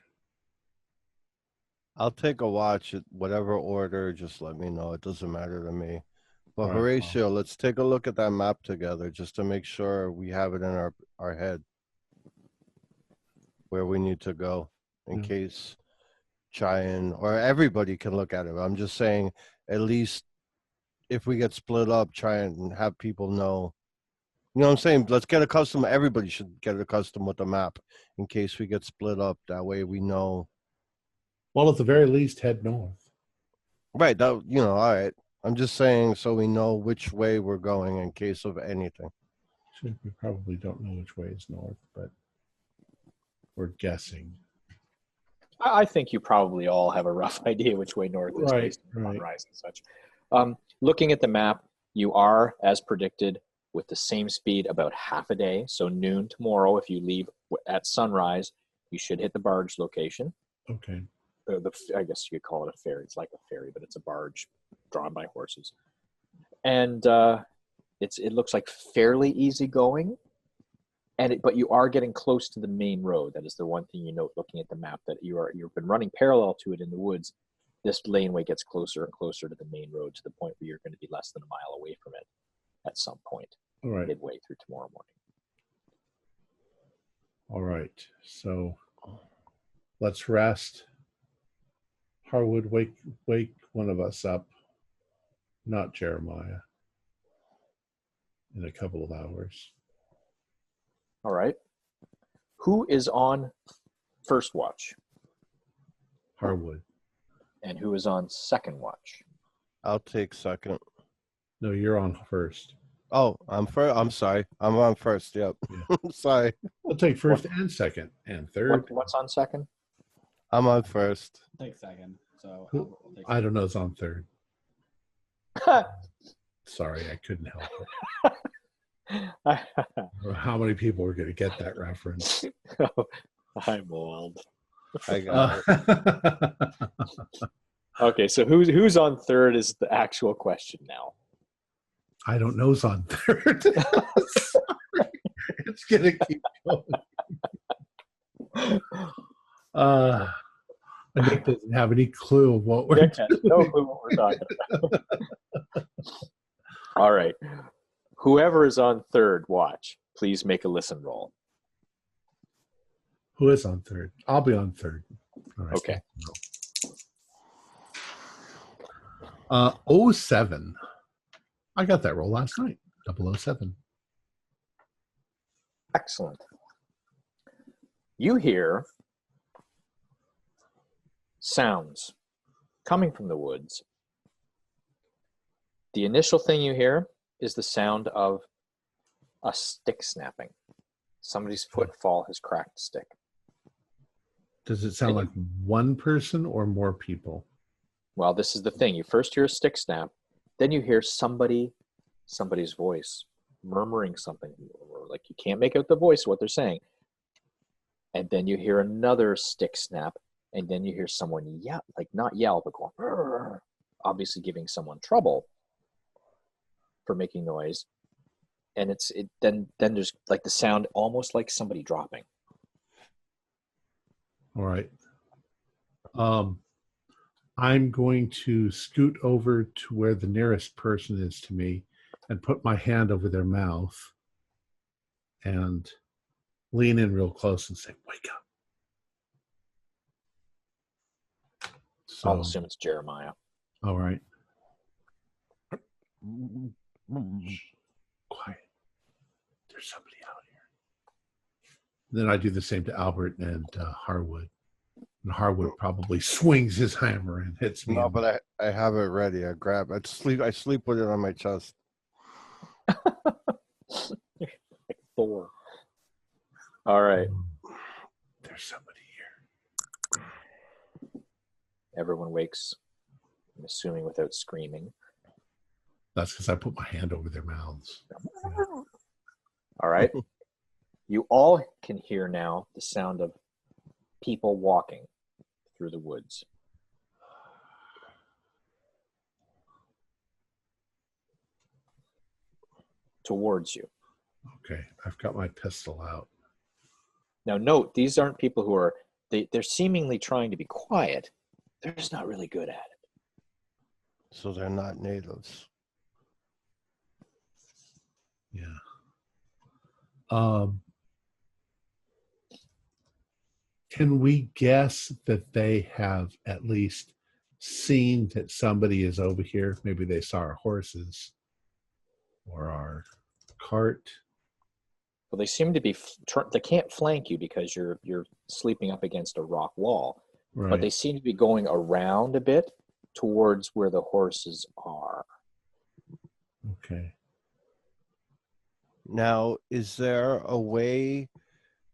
I'll take a watch at whatever order. Just let me know. It doesn't matter to me. But All right, Horatio, let's take a look at that map together just to make sure we have it in our head where we need to go in case or everybody can look at it. I'm just saying, at least if we get split up, try and have people know You know what I'm saying? Let's get accustomed. Everybody should get accustomed with the map in case we get split up. That way we know. Well, at the very least, head north. Right. That, all right. I'm just saying so we know which way we're going in case of anything. We probably don't know which way is north, but we're guessing. I think you probably all have a rough idea which way north is based on sunrise and such. Looking at the map, you are, as predicted, with the same speed about half a day. So noon tomorrow, if you leave at sunrise, you should hit the barge location. Okay. I guess you could call it a ferry. It's like a ferry, but it's a barge drawn by horses. And it looks like fairly easy going. But you are getting close to the main road. That is the one thing you note looking at the map, that you've been running parallel to it in the woods. This laneway gets closer and closer to the main road to the point where you're going to be less than a mile away from it at some point. All right. Midway through tomorrow morning. All right. So let's rest. Harwood, wake one of us up. Not Jeremiah. In a couple of hours. All right. Who is on first watch? Harwood. And who is on second watch? I'll take second. No, you're on first. Oh, I'm first. I'm sorry. I'm on first. Yep. Yeah. Sorry. I'll take first and second and third. What's on second? I'm on first. Take second. So Who- I'll take I don't know who's on third. Sorry, I couldn't help it. How many people are going to get that reference? I'm old. I got it. Okay, so who's on third is the actual question now. I don't know who's on third. Sorry. It's going to keep going. Nick doesn't have any clue of what we're Nick doing. has no clue what we're talking about. All right. Whoever is on third watch, please make a listen roll. Who is on third? I'll be on third. All right. Okay. 07. I got that roll last night. 007. Excellent. You hear sounds coming from the woods. The initial thing you hear is the sound of a stick snapping. Somebody's footfall has cracked a stick. Does it sound like one person or more people? Well, this is the thing. You first hear a stick snap, then you hear somebody's voice murmuring something, like you can't make out the voice of what they're saying. And then you hear another stick snap, and then you hear someone yell, like not yell, but go, "Rrr," obviously giving someone trouble for making noise. And then there's like the sound almost like somebody dropping. All right. I'm going to scoot over to where the nearest person is to me and put my hand over their mouth and lean in real close and say, "Wake up." So, I'll assume it's Jeremiah. all right. Quiet. There's somebody out here. Then I do the same to Albert and Harwood. And Harwood probably swings his hammer and hits me. No, but I have it ready. I sleep with it on my chest. Like Thor. All right. There's somebody here. Everyone wakes, I'm assuming without screaming. That's because I put my hand over their mouths. All right. You all can hear now the sound of people walking through the woods. Towards you. Okay, I've got my pistol out. Now note, these aren't people who are, they're seemingly trying to be quiet. They're just not really good at it. So they're not natives. Yeah. Can we guess that they have at least seen that somebody is over here? Maybe they saw our horses or our cart. Well, they seem to be. They can't flank you because you're sleeping up against a rock wall. Right. But they seem to be going around a bit towards where the horses are. Okay. Now, is there a way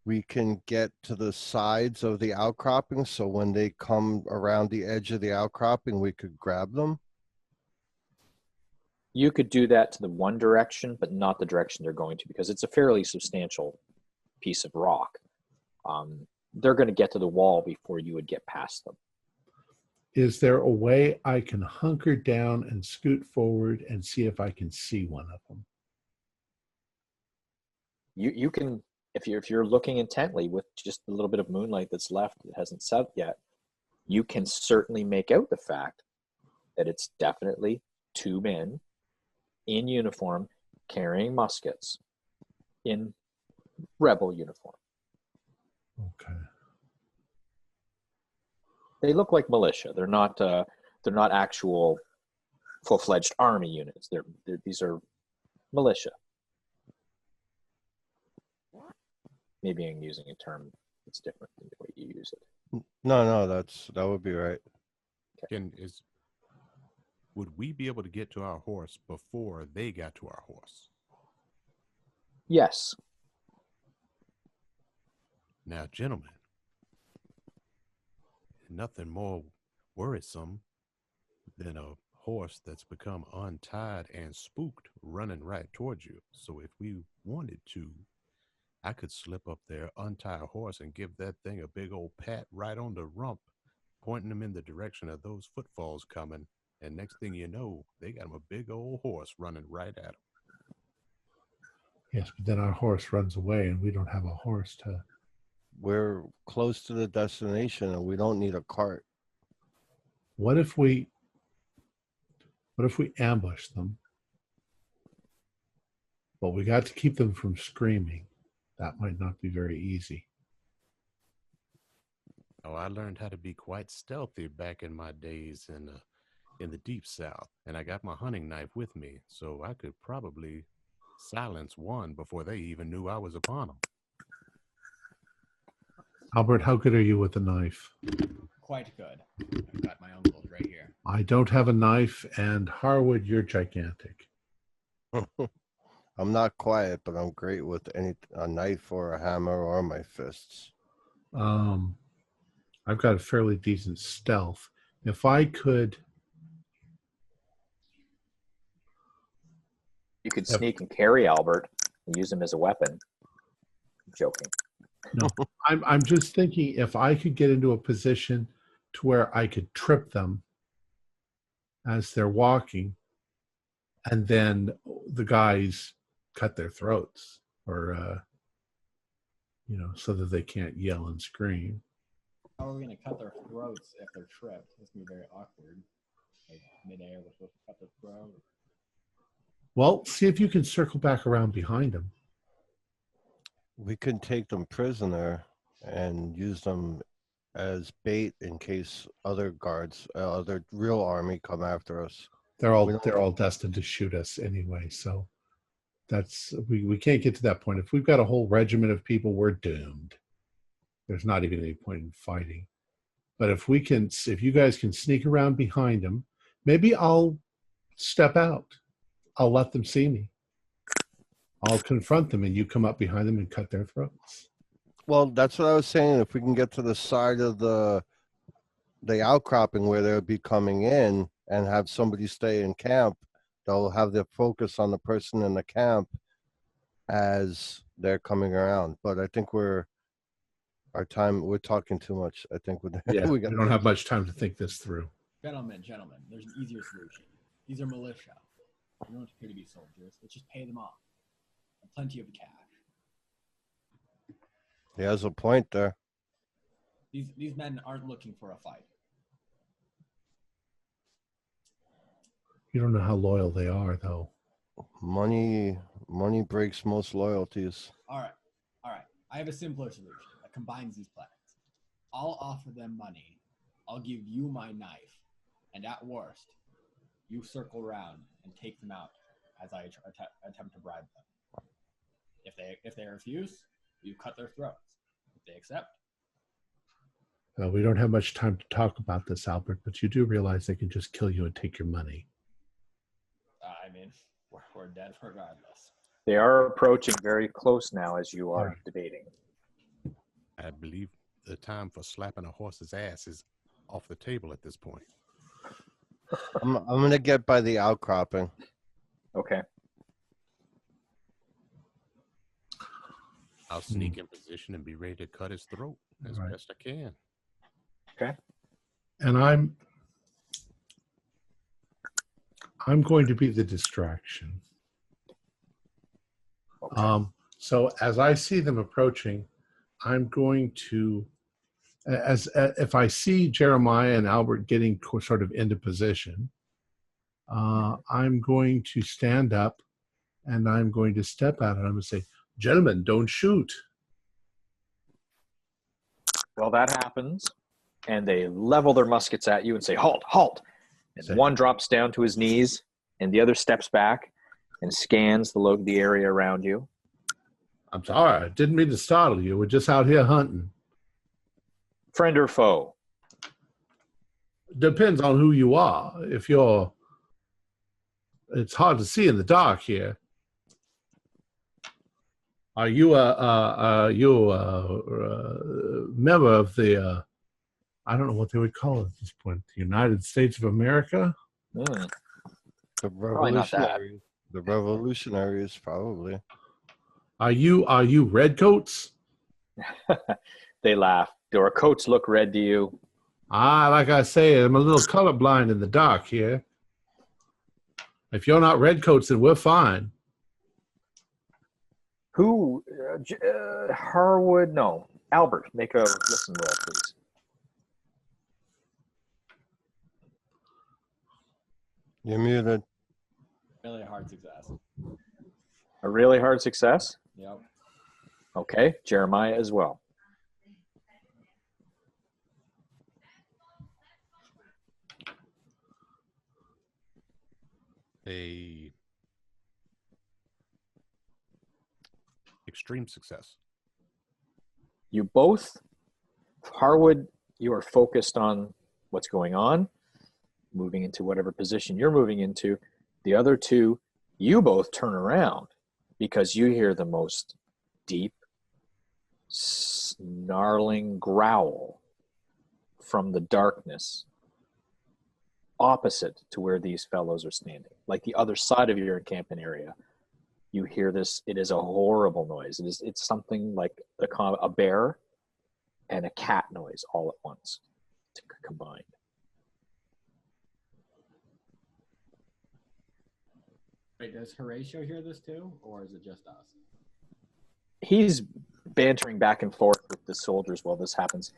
we can get to the sides of the outcropping so when they come around the edge of the outcropping, we could grab them? You could do that to the one direction, but not the direction they're going to, because it's a fairly substantial piece of rock. They're going to get to the wall before you would get past them. Is there a way I can hunker down and scoot forward and see if I can see one of them? You can, if you're looking intently with just a little bit of moonlight that's left that hasn't set yet, you can certainly make out the fact that it's definitely two men in uniform carrying muskets in rebel uniform. Okay. They look like militia. They're not actual full-fledged army units. These are militia. Maybe I'm using a term that's different than the way you use it. No, that would be right. Would we be able to get to our horse before they got to our horse? Yes. Now, gentlemen, nothing more worrisome than a horse that's become untied and spooked running right towards you. So if we wanted to, I could slip up there, untie a horse, and give that thing a big old pat right on the rump, pointing them in the direction of those footfalls coming. And next thing you know, they got them a big old horse running right at them. Yes, but then our horse runs away and we don't have a horse to... We're close to the destination and we don't need a cart. What if we ambush them? But we got to keep them from screaming. That might not be very easy. Oh, I learned how to be quite stealthy back in my days in the deep south, and I got my hunting knife with me, so I could probably silence one before they even knew I was upon them. Albert, how good are you with a knife? Quite good. I've got my uncle's right here. I don't have a knife, and Harwood, you're gigantic. I'm not quiet, but I'm great with a knife or a hammer or my fists. I've got a fairly decent stealth. If I could... You could sneak and carry Albert and use him as a weapon. I'm joking. No, I'm just thinking if I could get into a position to where I could trip them as they're walking, and then the guys cut their throats, or so that they can't yell and scream. How are we going to cut their throats if they're tripped? It's going to be very awkward. Like midair, we're supposed to cut their throat. Well, see if you can circle back around behind them. We can take them prisoner and use them as bait in case other guards, other real army come after us. They're all destined to shoot us anyway, so that's we can't get to that point. If we've got a whole regiment of people, we're doomed. There's not even any point in fighting. But if you guys can sneak around behind them, maybe I'll step out. I'll let them see me. I'll confront them and you come up behind them and cut their throats. Well, that's what I was saying. If we can get to the side of the outcropping where they'll be coming in and have somebody stay in camp, they'll have their focus on the person in the camp as they're coming around. But I think we're talking too much. I think we don't have much time to think this through. Gentlemen, there's an easier solution. These are militia. You don't appear to be soldiers. Let's just pay them off. And plenty of cash. He has a point there. These men aren't looking for a fight. You don't know how loyal they are, though. Money breaks most loyalties. All right. I have a simpler solution that combines these plans. I'll offer them money. I'll give you my knife. And at worst, you circle around and take them out as I attempt to bribe them. If they refuse, you cut their throats. If they accept, We don't have much time to talk about this, Albert, but you do realize they can just kill you and take your money. I mean, we're dead regardless. They are approaching very close now as you are debating. I believe the time for slapping a horse's ass is off the table at this point. I'm gonna get by the outcropping. Okay. I'll sneak in position and be ready to cut his throat as best I can. Okay. And I'm going to be the distraction. Okay. So as I see them approaching, I'm going to, if I see Jeremiah and Albert getting sort of into position, I'm going to stand up and I'm going to step out and I'm going to say, "Gentlemen, don't shoot." Well, that happens, and they level their muskets at you and say, "Halt, halt!" And one drops down to his knees, and the other steps back and scans the area around you. "I'm sorry, I didn't mean to startle you. We're just out here hunting." Friend or foe? Depends on who you are. It's hard to see in the dark here. Are you a member of the, I don't know what they would call it at this point, the United States of America? Mm. The Probably not that. revolutionaries. The revolutionaries, probably. Are you redcoats? They laugh. Do our coats look red to you? Like I say, I'm a little colorblind in the dark here. If you're not redcoats, then we're fine. Who? Harwood? No. Albert, make a listen roll, please. You're muted. Really hard success. A really hard success? Yep. Okay. Jeremiah as well. A extreme success. You both, Harwood, you are focused on what's going on, moving into whatever position you're moving into. The other two, you both turn around because you hear the most deep, snarling growl from the darkness opposite to where these fellows are standing, like the other side of your encampment area. You hear this. It is a horrible noise. It's something like a bear and a cat noise all at once combined. Wait, does Horatio hear this too, or is it just us? He's bantering back and forth with the soldiers while this happens.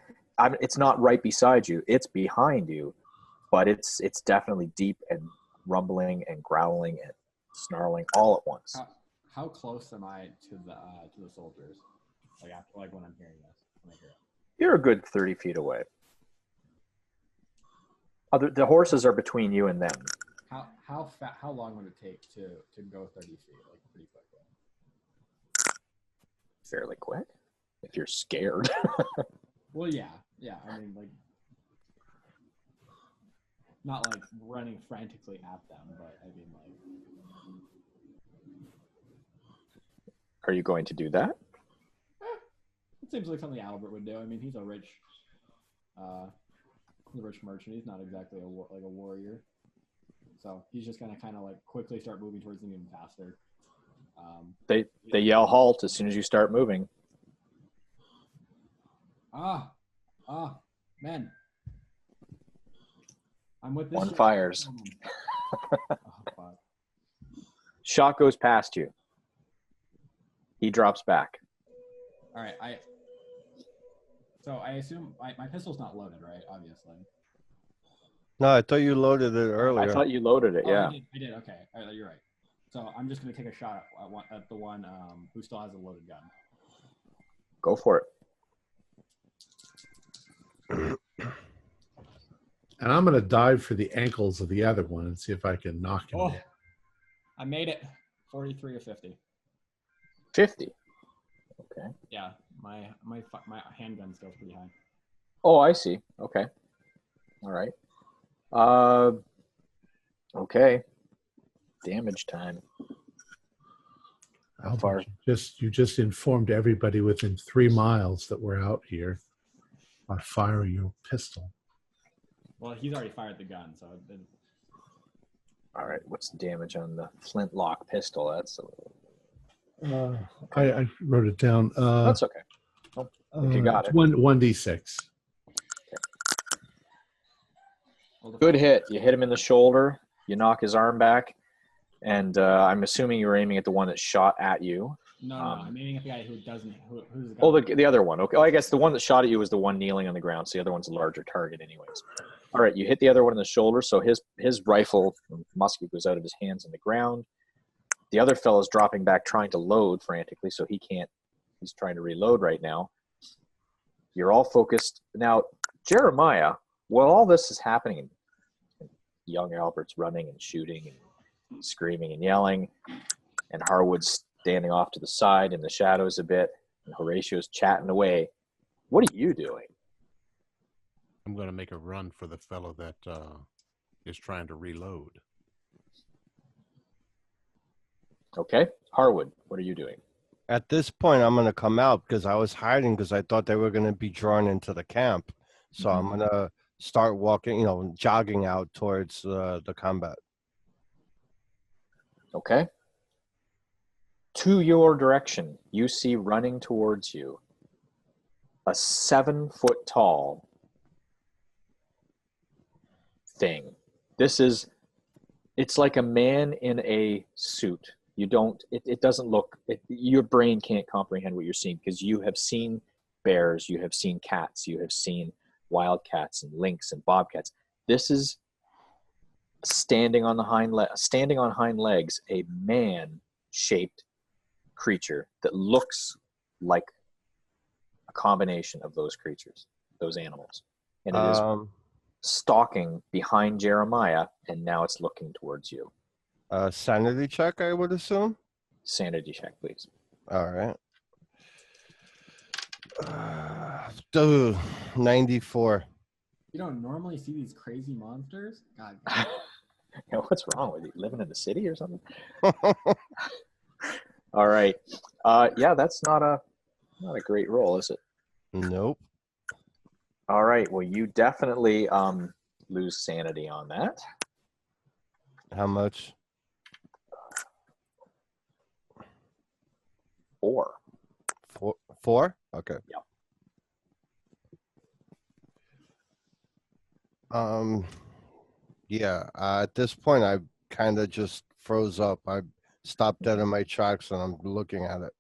It's not right beside you. It's behind you, but it's definitely deep and rumbling and growling and snarling all at once. How close am I to the soldiers? Like when I'm hearing this, when I hear it. You're a good 30 feet away. The horses are between you and them. How long would it take to go 30 feet? Like pretty quickly. Fairly quick, if you're scared. Well, yeah. I mean, like, not like running frantically at them, but I mean, like. Are you going to do that? It seems like something Albert would do. I mean, he's a rich merchant. He's not exactly a warrior, so he's just gonna kind of like quickly start moving towards them even faster. They yell halt as soon as you start moving. Men. I'm with this. One fires. Oh, fuck. Shot goes past you. He drops back. All right, So I assume my pistol's not loaded, right? Obviously. No, I thought you loaded it earlier. I thought you loaded it, yeah. I did. Okay. All right, you're right. So I'm just going to take a shot at the one who still has a loaded gun. Go for it. And I'm going to dive for the ankles of the other one and see if I can knock him down. I made it. 43 of 50. 50. Okay. Yeah, my handgun's still pretty high. Oh, I see. Okay. All right. Okay. Damage time. How far? You just informed everybody within 3 miles that we're out here by firing your pistol. Well, he's already fired the gun, so. All right. What's the damage on the flintlock pistol? That's I wrote it down. that's okay. Oh, if you got it. 1d6. Good hit. You hit him in the shoulder. You knock his arm back, and I'm assuming you were aiming at the one that shot at you. No, I'm aiming at the guy who doesn't. Who's the guy? Oh, the other one. Okay. Oh, I guess the one that shot at you was the one kneeling on the ground. So the other one's a larger target, anyways. All right, you hit the other one in the shoulder. So his rifle musket goes out of his hands on the ground. The other fellow's dropping back, trying to load frantically, so he can't. He's trying to reload right now. You're all focused now, Jeremiah. While all this is happening, and young Albert's running and shooting and screaming and yelling, and Harwood's standing off to the side in the shadows a bit, and Horatio's chatting away. What are you doing? I'm going to make a run for the fellow that is trying to reload. Okay. Harwood, what are you doing? At this point, I'm going to come out because I was hiding because I thought they were going to be drawn into the camp. So I'm going to start walking, jogging out towards the combat. Okay. To your direction, you see running towards you a 7-foot tall thing. It's like a man in a suit. It doesn't look, your brain can't comprehend what you're seeing because you have seen bears, you have seen cats, you have seen wildcats and lynx and bobcats. This is standing on hind legs, a man-shaped creature that looks like a combination of those creatures, those animals. And it is stalking behind Jeremiah, and now it's looking towards you. Sanity check, I would assume. Sanity check, please. All right. 94. You don't normally see these crazy monsters? God. What's wrong with you? Living in the city or something? All right. Yeah, that's not a great roll, is it? Nope. All right. Well, you definitely lose sanity on that. How much? 4. 4? Okay. Yeah. Yeah. At this point, I kind of just froze up. I stopped dead in my tracks, and I'm looking at it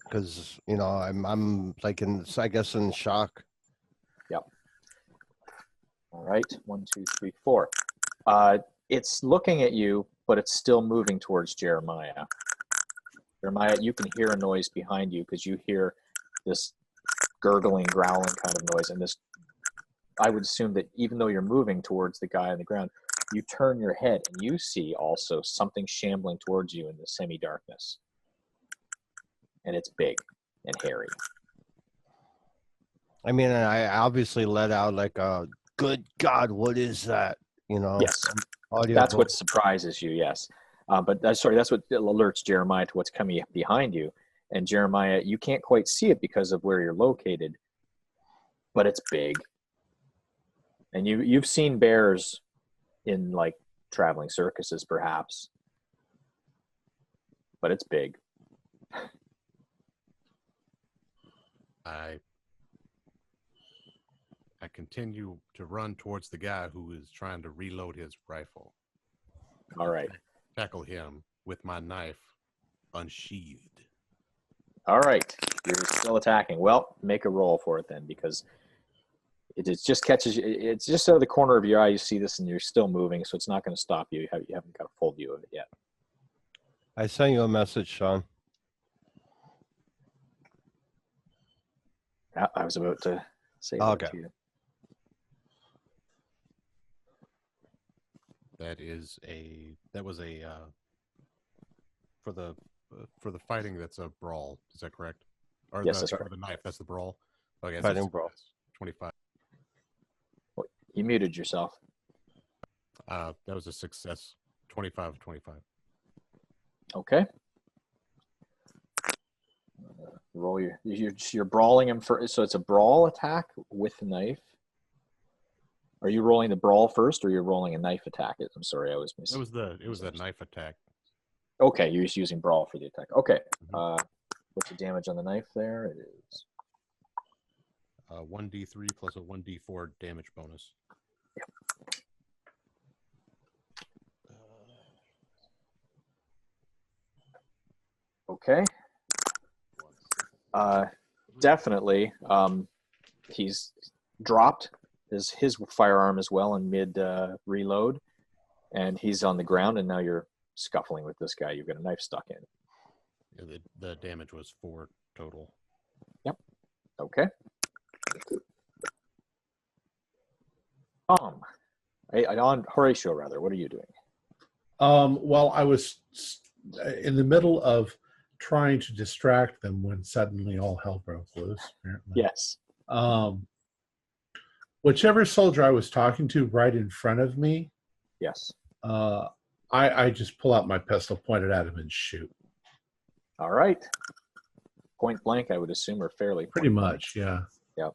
because I'm like I guess in shock. Yep. All right. 1, 2, 3, 4. It's looking at you, but it's still moving towards Jeremiah. Jeremiah, you can hear a noise behind you because you hear this gurgling, growling kind of noise. And this, I would assume that even though you're moving towards the guy on the ground, you turn your head and you see also something shambling towards you in the semi-darkness. And it's big and hairy. I mean, I obviously let out like a good God, what is that? Yes. Audio That's what surprises you, yes. But that's what alerts Jeremiah to what's coming behind you. And Jeremiah, you can't quite see it because of where you're located, but it's big. And you've seen bears in like traveling circuses, perhaps, but it's big. I continue to run towards the guy who is trying to reload his rifle. All right. Tackle him with my knife unsheathed. All right. You're still attacking. Well, make a roll for it then, because it just catches you. It's just out of the corner of your eye. You see this and you're still moving, so it's not going to stop you. You haven't got a full view of it yet. I sent you a message, Sean. I was about to say that Okay. to you. That was a for the for the fighting, that's a brawl. Is that correct? Or Yes, the, that's for right. the knife, that's the brawl. Okay, that's Fighting a brawl. 25. You muted yourself. That was a success. 25. Okay. Roll you're brawling him for, so it's a brawl attack with a knife. Are you rolling the brawl first, or you're rolling a knife attack? I'm sorry, I was missing. It was that knife attack. Okay, you're just using brawl for the attack. Okay. Mhm. What's the damage on the knife there? It is 1d3 plus a 1d4 damage bonus. okay. Definitely. He's dropped his firearm as well in mid reload, and he's on the ground. And now you're scuffling with this guy. You've got a knife stuck in. Yeah, the damage was 4 total. Yep. Okay. On Horatio, rather. What are you doing? Well, I was in the middle of trying to distract them when suddenly all hell broke loose. Apparently. Yes. Whichever soldier I was talking to right in front of me, Yes. I just pull out my pistol, point it at him, and shoot. All right. Point blank, I would assume, or fairly. Pretty point much, blank. yeah. Yep.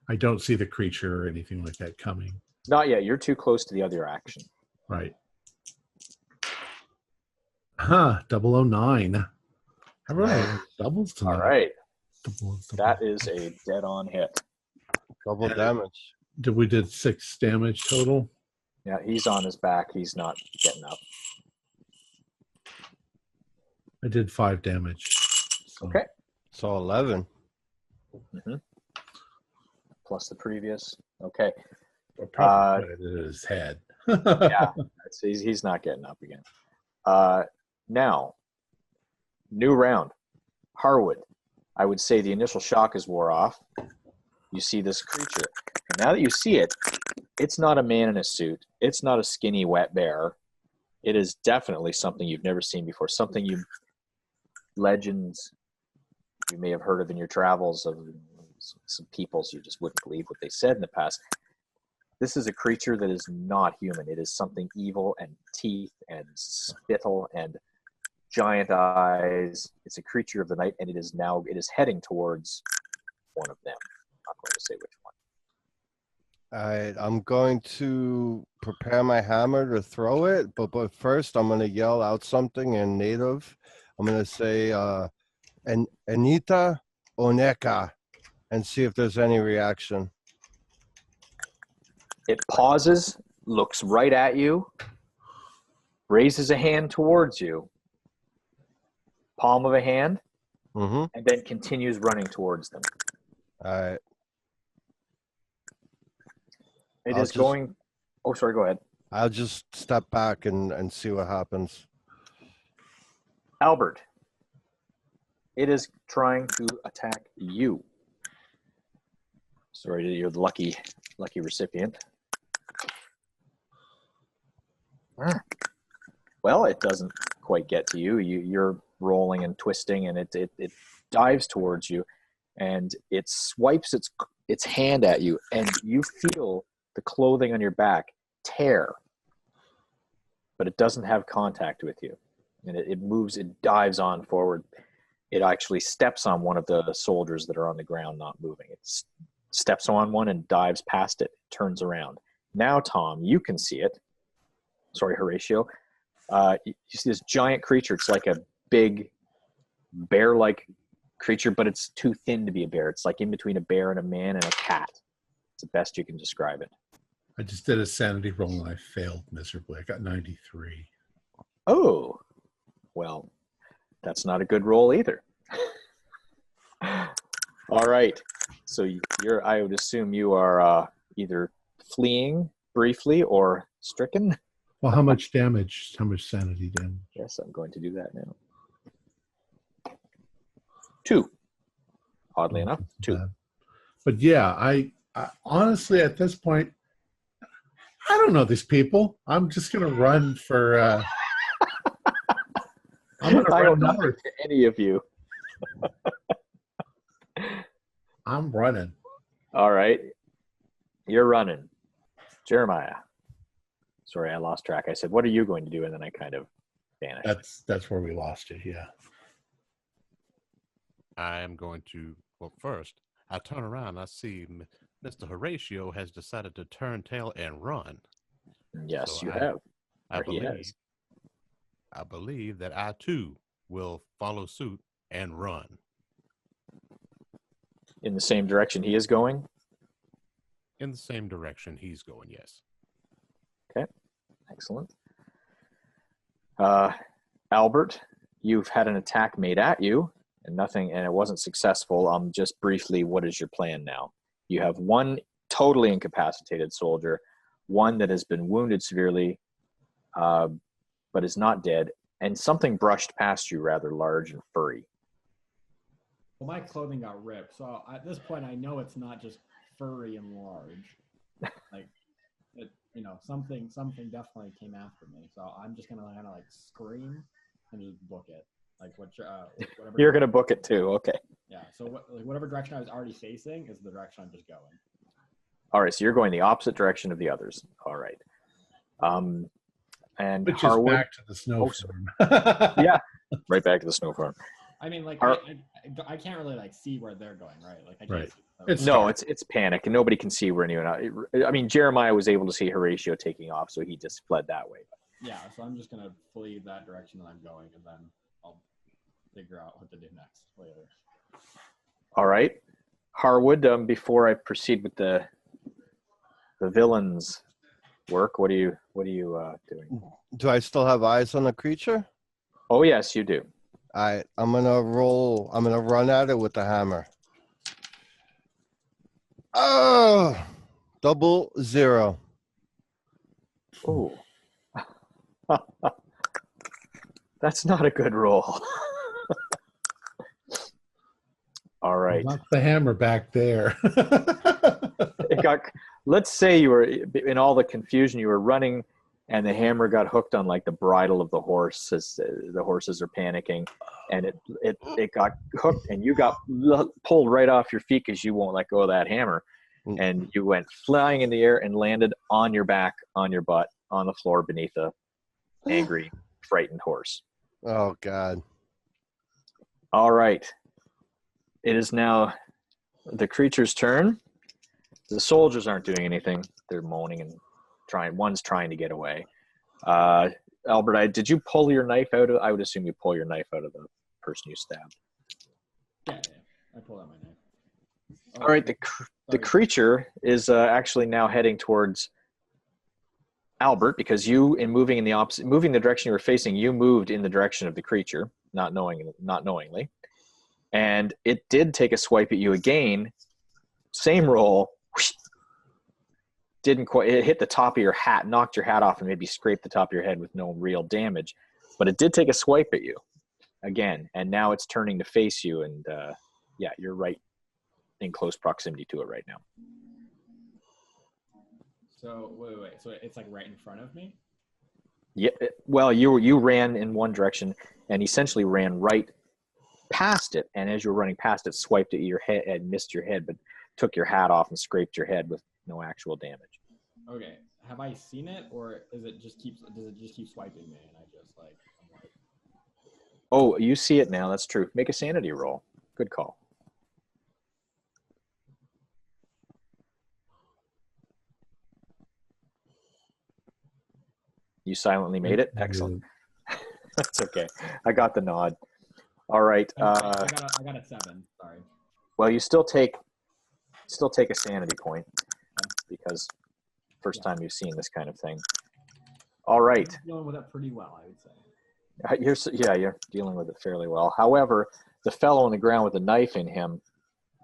I don't see the creature or anything like that coming. Not yet. You're too close to the other action. Right. 009. How about doubles tonight? All right. Double. That is a dead-on hit. Double damage. We did 6 damage total. Yeah, he's on his back. He's not getting up. I did 5 damage. So. Okay. So 11. Mm-hmm. Plus the previous. Okay. I probably put it in his head. Yeah, he's not getting up again. Now, new round. Harwood. I would say the initial shock is wore off. You see this creature. And now that you see it, it's not a man in a suit. It's not a skinny, wet bear. It is definitely something you've never seen before. Something legends you may have heard of in your travels of some peoples you just wouldn't believe what they said in the past. This is a creature that is not human. It is something evil and teeth and spittle and giant eyes. It's a creature of the night, and it is heading towards one of them. I'm not going to say which one. All right, I'm going to prepare my hammer to throw it, but first I'm going to yell out something in native. I'm going to say, Anita Oneka, and see if there's any reaction. It pauses, looks right at you, raises a hand towards you, palm of a hand, and then continues running towards them. All right. Oh, sorry, go ahead. I'll just step back and see what happens. Albert, it is trying to attack you. Sorry, you're the lucky recipient. Well, it doesn't quite get to you. You're rolling and twisting, and it dives towards you, and it swipes its hand at you, and you feel the clothing on your back tear, but it doesn't have contact with you, and it moves. It dives on forward. It actually steps on one of the soldiers that are on the ground, not moving. It steps on one and dives past it, turns around. Now, Tom, you can see it. Sorry, Horatio. You see this giant creature. It's like a big bear-like creature, but it's too thin to be a bear. It's like in between a bear and a man and a cat. It's the best you can describe it. I just did a sanity roll and I failed miserably. I got 93. Oh, well, that's not a good roll either. All right. So I would assume you are either fleeing briefly or stricken. Well, how much damage? How much sanity damage? Yes, I'm going to do that now. 2. Oddly enough, 2. But yeah, I honestly at this point, I don't know these people. I'm just going to run for I'm going to I owe run nothing north. to any of you. I'm running. All right. You're running. Jeremiah. Sorry, I lost track. I said, what are you going to do? And then I kind of vanished. That's where we lost it, yeah. I am going to, well, first, I turn around and I see Mr. Horatio has decided to turn tail and run. Yes, So you have. I Or he has. believe that I too will follow suit and run. In the same direction he is going? In the same direction he's going, yes. Okay, excellent. Albert, you've had an attack made at you, and it wasn't successful. Just briefly, what is your plan now? You have one totally incapacitated soldier, one that has been wounded severely, but is not dead, and something brushed past you rather large and furry. Well, my clothing got ripped, so at this point, I know it's not just furry and large. Like, something definitely came after me. So I'm just gonna kind of like scream and just book it. Like whatever. You're gonna book it too, okay? Yeah. So whatever direction I was already facing is the direction I'm just going. All right, so you're going the opposite direction of the others. All right. And Which Harwood, is back to the snow farm. yeah, right back to the snow farm. I mean, like I can't really like see where they're going, right? Like I can't Right. see. It's panic, and nobody can see where anyone. I mean, Jeremiah was able to see Horatio taking off, so he just fled that way. Yeah, so I'm just gonna flee that direction that I'm going, and then I'll figure out what to do next later. All right, Harwood. Before I proceed with the villains' work, what are you doing? Do I still have eyes on the creature? Oh yes, you do. All right, I'm gonna run at it with the hammer. Oh, 0. Oh, that's not a good roll. All right. Knock the hammer back there. Let's say you were in all the confusion, you were running and the hammer got hooked on like the bridle of the horse as the horses are panicking, and it got hooked and you got pulled right off your feet because you won't let go of that hammer, and you went flying in the air and landed on your back, on your butt, on the floor beneath a angry, frightened horse. Oh God. All right. It is now the creature's turn. The soldiers aren't doing anything. They're moaning and one's trying to get away. Albert, did you pull your knife out of? I would assume you pull your knife out of the person you stabbed. Yeah. I pulled out my knife. All right, the creature is actually now heading towards Albert, because you, in moving the direction you were facing, you moved in the direction of the creature, not knowingly, and it did take a swipe at you again. Same roll. Didn't quite. It hit the top of your hat, knocked your hat off, and maybe scraped the top of your head with no real damage. But it did take a swipe at you again, and now it's turning to face you. And yeah, you're right in close proximity to it right now. So wait. So it's like right in front of me? Yeah. Well, you ran in one direction and essentially ran right past it. And as you were running past it, swiped at your head and missed your head, but took your hat off and scraped your head with no actual damage. Okay. Have I seen it, or does it just keep swiping me and I'm like, Oh, you see it now. That's true. Make a sanity roll. Good call. You silently made it? Excellent. That's okay. I got the nod. All right. I got a 7. Sorry. Well, you still take a sanity point because first time you've seen this kind of thing. All right. I'm dealing with it pretty well, I would say. You're dealing with it fairly well. However, the fellow on the ground with the knife in him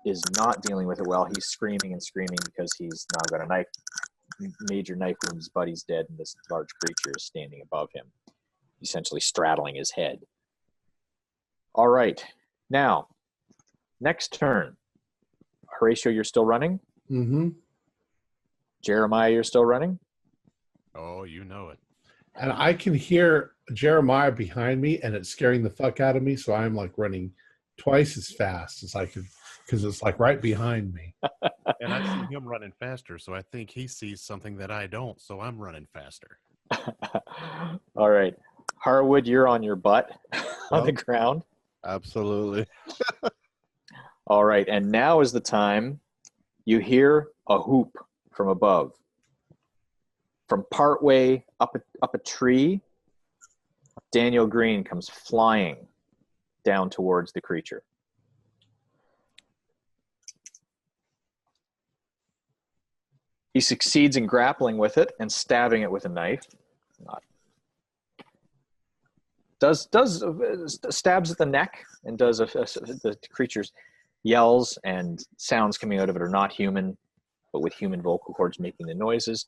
is not dealing with it well. He's screaming and screaming because he's now got a knife, major knife wound. His buddy's dead, and this large creature is standing above him, essentially straddling his head. All right. Now, next turn. Horatio, you're still running? Mm-hmm. Jeremiah, you're still running? Oh, you know it. And I can hear Jeremiah behind me, and it's scaring the fuck out of me. So I'm like running twice as fast as I could, because it's like right behind me. And I see him running faster, so I think he sees something that I don't, so I'm running faster. All right. Harwood, you're on your butt on the ground. Absolutely. All right. And now is the time you hear a whoop from above. From partway up a tree, Daniel Green comes flying down towards the creature. He succeeds in grappling with it and stabbing it with a knife. Stabs at the neck and does the creature's yells and sounds coming out of it are not human, but with human vocal cords making the noises.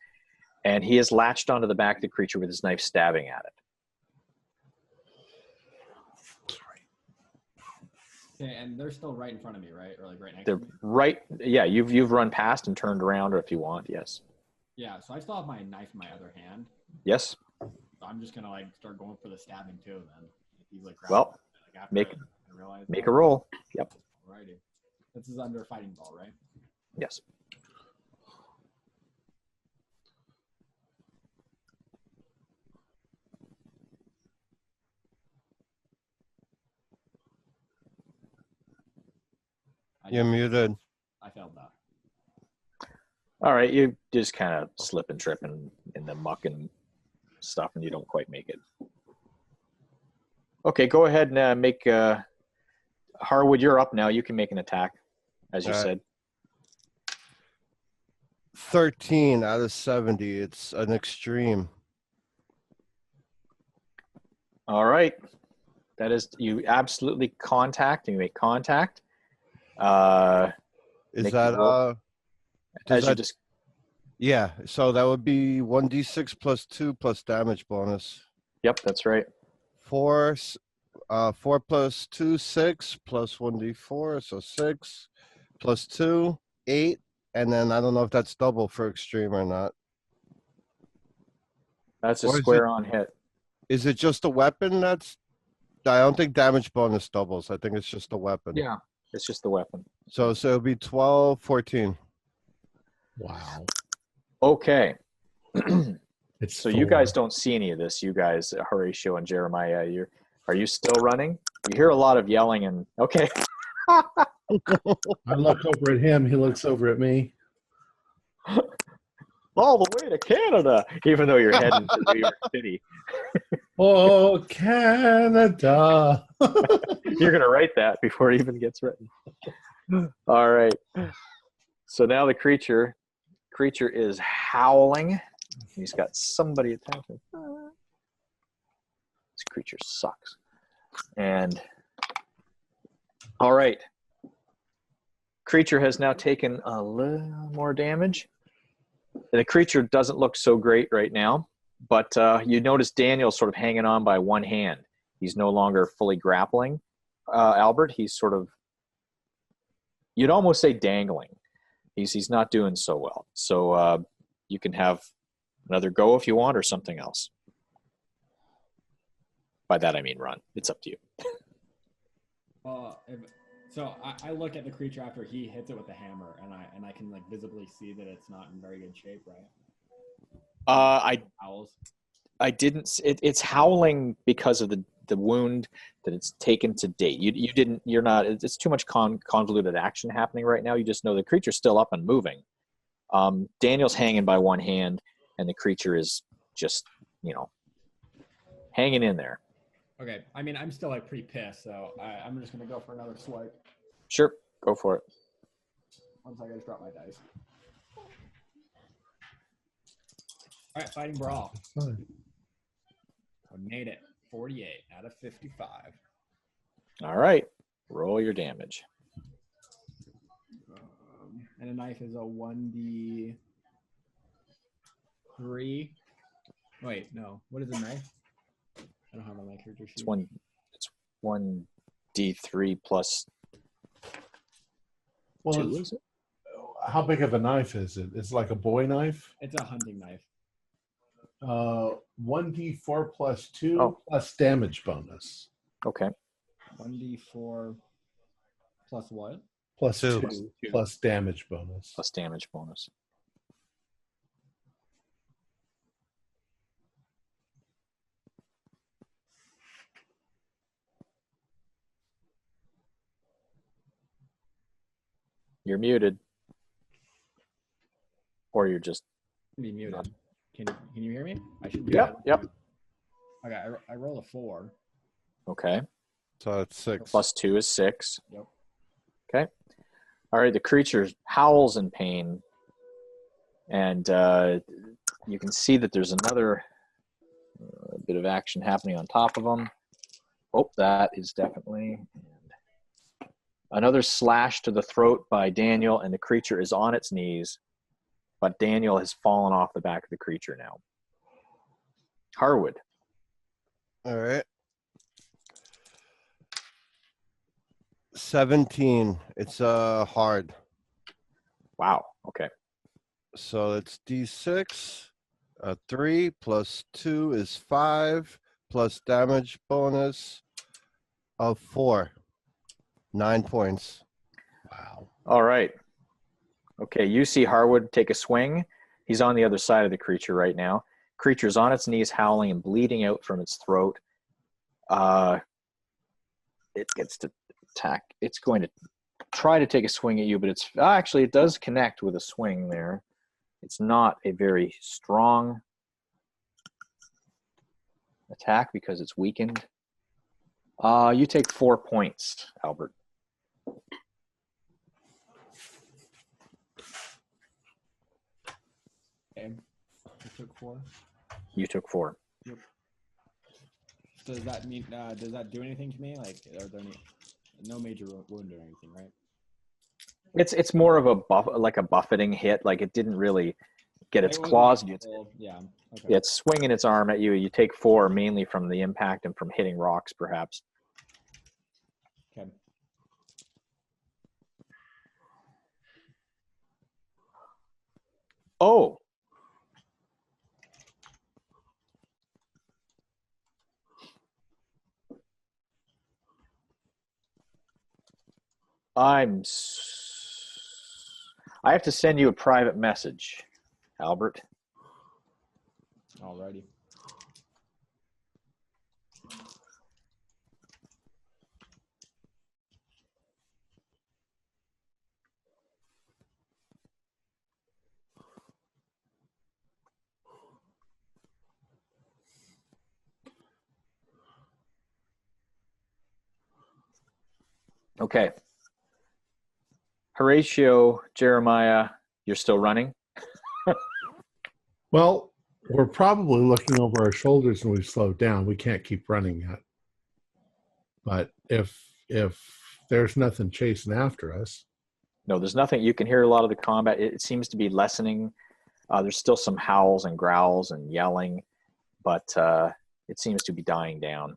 And he has latched onto the back of the creature with his knife, stabbing at it. Okay, and they're still right in front of me, right? Or like right next They're to me? right. Yeah, you've run past and turned around, or if you want, yes. Yeah, so I still have my knife in my other hand. Yes. So I'm just gonna like start going for the stabbing too. Then if he's like Well, like, after make I realize a roll. Yep. Alrighty. This is under fighting ball, right? Yes. You're muted. I failed that. All right, you just kind of slip and trip in the muck and stuff, and you don't quite make it. Okay, go ahead and make Harwood. You're up now. You can make an attack, as you said. 13 out of 70. It's an extreme. All right, that is, you absolutely contact. You make contact. Is that as you just? Yeah, so that would be 1d6 plus 2 plus damage bonus. Yep, that's right. 4 plus 2, 6 plus 1d4, so 6 plus 2, 8, and then I don't know if that's double for extreme or not. That's a square on hit. Is it just a weapon? I don't think damage bonus doubles. I think it's just a weapon. Yeah, it's just the weapon. So it'll be 12, 14. Wow. Okay. So you guys don't see any of this. You guys, Horatio and Jeremiah, are you still running? You hear a lot of yelling and okay. I look over at him. He looks over at me. All the way to Canada, even though you're heading to New York City. Oh, Canada. You're going to write that before it even gets written. All right. So now the creature is howling. He's got somebody attacking. This creature sucks. And all right. Creature has now taken a little more damage. The creature doesn't look so great right now, but you notice Daniel's sort of hanging on by one hand. He's no longer fully grappling. Albert, he's sort of, you'd almost say dangling. He's not doing so well. So you can have another go if you want, or something else. By that I mean run. It's up to you. So I look at the creature after he hits it with the hammer, and I can like visibly see that it's not in very good shape, right? Owls. I didn't. It's howling because of the wound that it's taken to date. You're not. It's too much convoluted action happening right now. You just know the creature's still up and moving. Daniel's hanging by one hand, and the creature is just hanging in there. Okay. I mean, I'm still like pretty pissed, so I'm just gonna go for another swipe. Sure, go for it. Once I just drop my dice. All right, fighting brawl. I made it. 48 out of 55. All right, roll your damage. And a knife is a 1d3. Wait, no. What is a knife? I don't have on my character sheet. It's 1d3 plus. Well, 2, is it? How big of a knife is it? It's like a bowie knife? It's a hunting knife. 1d4 plus 2 Oh. plus damage bonus. Okay. 1d4 plus what? Plus Two. 2 plus damage bonus. Plus damage bonus. You're muted. Or you're just... Be muted. Can you hear me? I should be. Yep. Okay, I roll a 4. Okay. So it's 6. Plus 2 is 6. Yep. Okay. All right, the creature howls in pain. And you can see that there's another bit of action happening on top of him. Oh, that is definitely... Another slash to the throat by Daniel, and the creature is on its knees. But Daniel has fallen off the back of the creature now. Harwood. All right. 17. It's hard. Wow. Okay. So it's D6. 3 plus 2 is 5 plus damage bonus of 4. 9 points. Wow. All right. Okay, you see Harwood take a swing. He's on the other side of the creature right now. Creature's on its knees, howling and bleeding out from its throat. It gets to attack. It's going to try to take a swing at you, but it's actually, it does connect with a swing there. It's not a very strong attack because it's weakened. You take 4 points, Albert. Okay. I took 4. You took 4. Yep. Does that mean? Does that do anything to me? Like, are there no major wound or anything, right? It's more of a like a buffeting hit. Like it didn't really get its It wasn't claws. like full- yeah. Okay. Yeah, it's swinging its arm at you. You take 4 mainly from the impact and from hitting rocks, perhaps. Okay. Oh. I have to send you a private message, Albert. Alrighty. Okay. Horatio, Jeremiah, you're still running? Well, we're probably looking over our shoulders and we've slowed down. We can't keep running yet. But if there's nothing chasing after us. No, there's nothing. You can hear a lot of the combat. It seems to be lessening. There's still some howls and growls and yelling, but it seems to be dying down.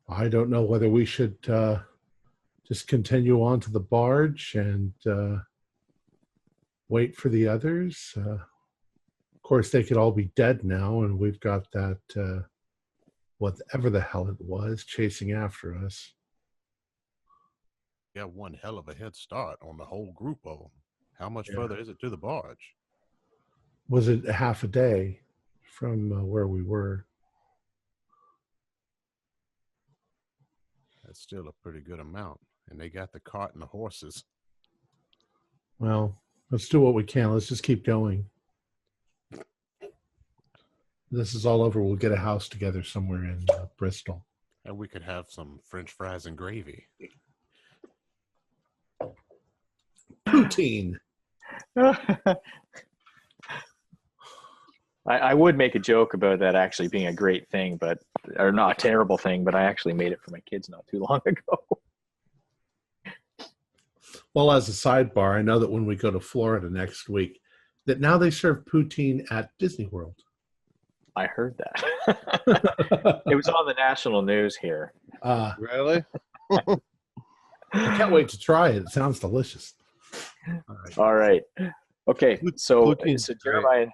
I don't know whether we should just continue on to the barge and wait for the others. Of course, they could all be dead now, and we've got that, whatever the hell it was, chasing after us. Got one hell of a head start on the whole group of them. How much further is it to the barge? Was it half a day from where we were? That's still a pretty good amount. And they got the cart and the horses. Well, let's do what we can. Let's just keep going. This is all over. We'll get a house together somewhere in Bristol. And we could have some French fries and gravy. Poutine. I would make a joke about that actually being a great thing, or not a terrible thing, but I actually made it for my kids not too long ago. Well, as a sidebar, I know that when we go to Florida next week, that now they serve poutine at Disney World. I heard that. It was on the national news here. Really? I can't wait to try it. It sounds delicious. All right. Okay. So Poutine's Jeremiah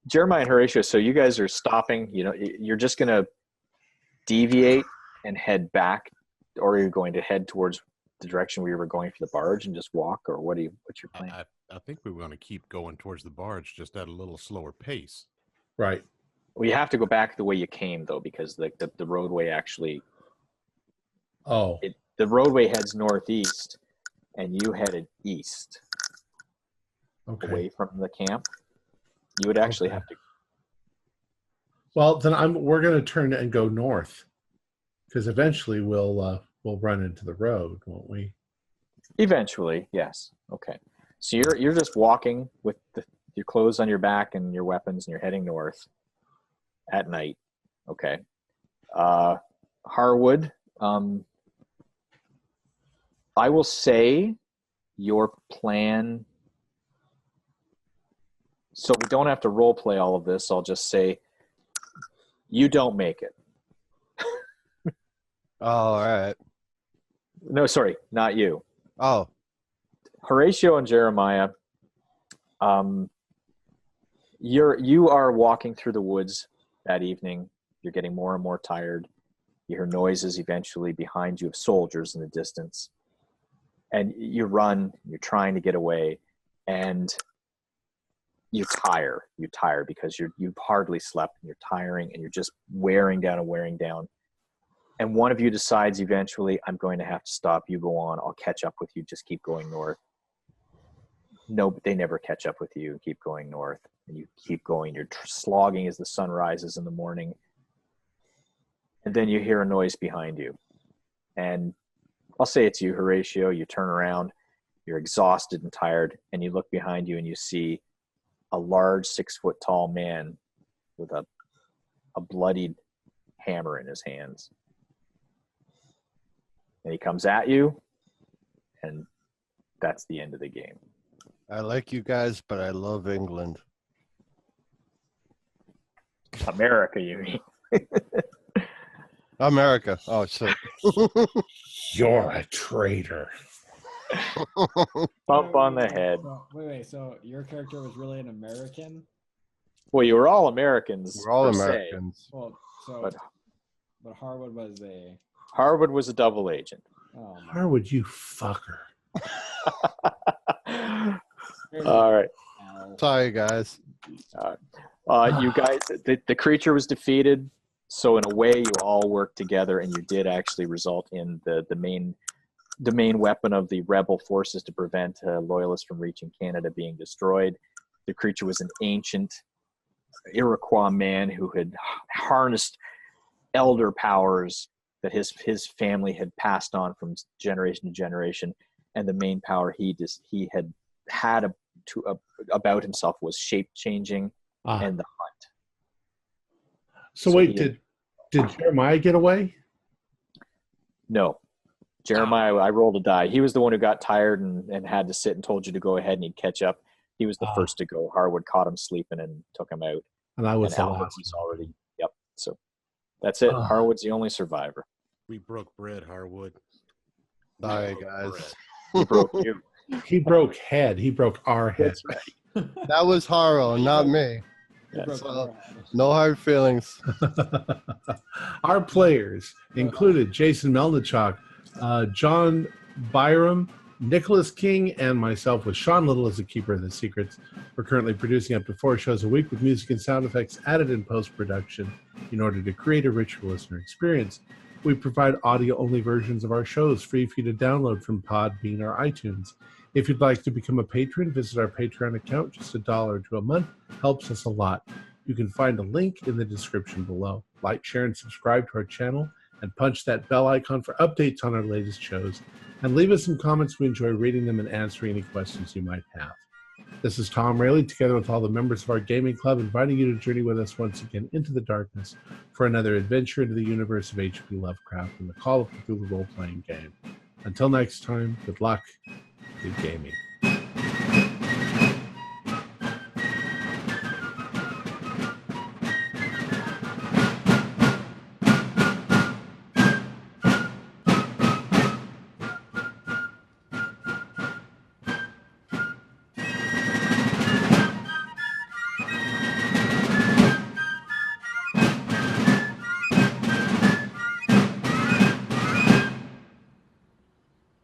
Jeremiah and Horatio, so you guys are stopping. You're just going to deviate and head back, or are you going to head towards the direction where you were going for the barge and just walk, or what's your plan? I think we were going to keep going towards the barge, just at a little slower pace. Right. Well, you have to go back the way you came, though, because the roadway actually... Oh. The roadway heads northeast, and you headed east. Okay. Away from the camp. You would actually have to... Well, then we're going to turn and go north, because eventually we'll run into the road, won't we? Eventually, yes. Okay. So you're just walking with your clothes on your back and your weapons, and you're heading north at night. Okay. Harwood, I will say your plan... So we don't have to role play all of this. I'll just say you don't make it. Oh, all right. No, sorry, not you. Oh. Horatio and Jeremiah, you are walking through the woods that evening. You're getting more and more tired. You hear noises eventually behind you of soldiers in the distance. And you run, you're trying to get away, and you tire because you've hardly slept, and you're tiring, and you're just wearing down. And one of you decides eventually, I'm going to have to stop. You go on. I'll catch up with you. Just keep going north. No, but they never catch up with you. Keep going north, and you keep going. You're slogging as the sun rises in the morning. And then you hear a noise behind you. And I'll say it's you, Horatio. You turn around. You're exhausted and tired, and you look behind you, and you see a large 6-foot-tall man with a bloodied hammer in his hands. And he comes at you, and that's the end of the game. I like you guys, but I love England. America, you mean? America. Oh, shit. You're a traitor. Bump on the head. Wait. So your character was really an American? Well, you were all Americans. We're all per se. Americans. Well, But Harwood was a... Harwood was a double agent. Oh, my. Harwood, you fucker. All right. Sorry, guys. You guys, the creature was defeated. So in a way, you all worked together, and you did actually result in the main weapon of the rebel forces to prevent Loyalists from reaching Canada being destroyed. The creature was an ancient Iroquois man who had harnessed elder powers that his family had passed on from generation to generation, and the main power he had about himself was shape changing and the hunt. So wait, did Jeremiah get away? No. Jeremiah, I rolled a die. He was the one who got tired and had to sit and told you to go ahead and he'd catch up. He was the first to go. Harwood caught him sleeping and took him out. And I was the Albert last. was already, yep. So that's it. Harwood's the only survivor. We broke bread, Harwood. Sorry, guys. He broke you. He broke head. He broke our head. That was Harrow, not me. So, no hard feelings. Our players included Jason Melnichuk, John Byram, Nicholas King, and myself, with Sean Little as the keeper of the secrets. We're currently producing up to 4 shows a week with music and sound effects added in post-production in order to create a richer listener experience. We provide audio-only versions of our shows free for you to download from Podbean or iTunes. If you'd like to become a patron, visit our Patreon account. Just $1 to a month helps us a lot. You can find a link in the description below. Like, share, and subscribe to our channel, and punch that bell icon for updates on our latest shows. And leave us some comments. We enjoy reading them and answering any questions you might have. This is Tom Rayleigh, together with all the members of our gaming club, inviting you to journey with us once again into the darkness for another adventure into the universe of H.P. Lovecraft and the Call of Cthulhu role-playing game. Until next time, good luck, good gaming.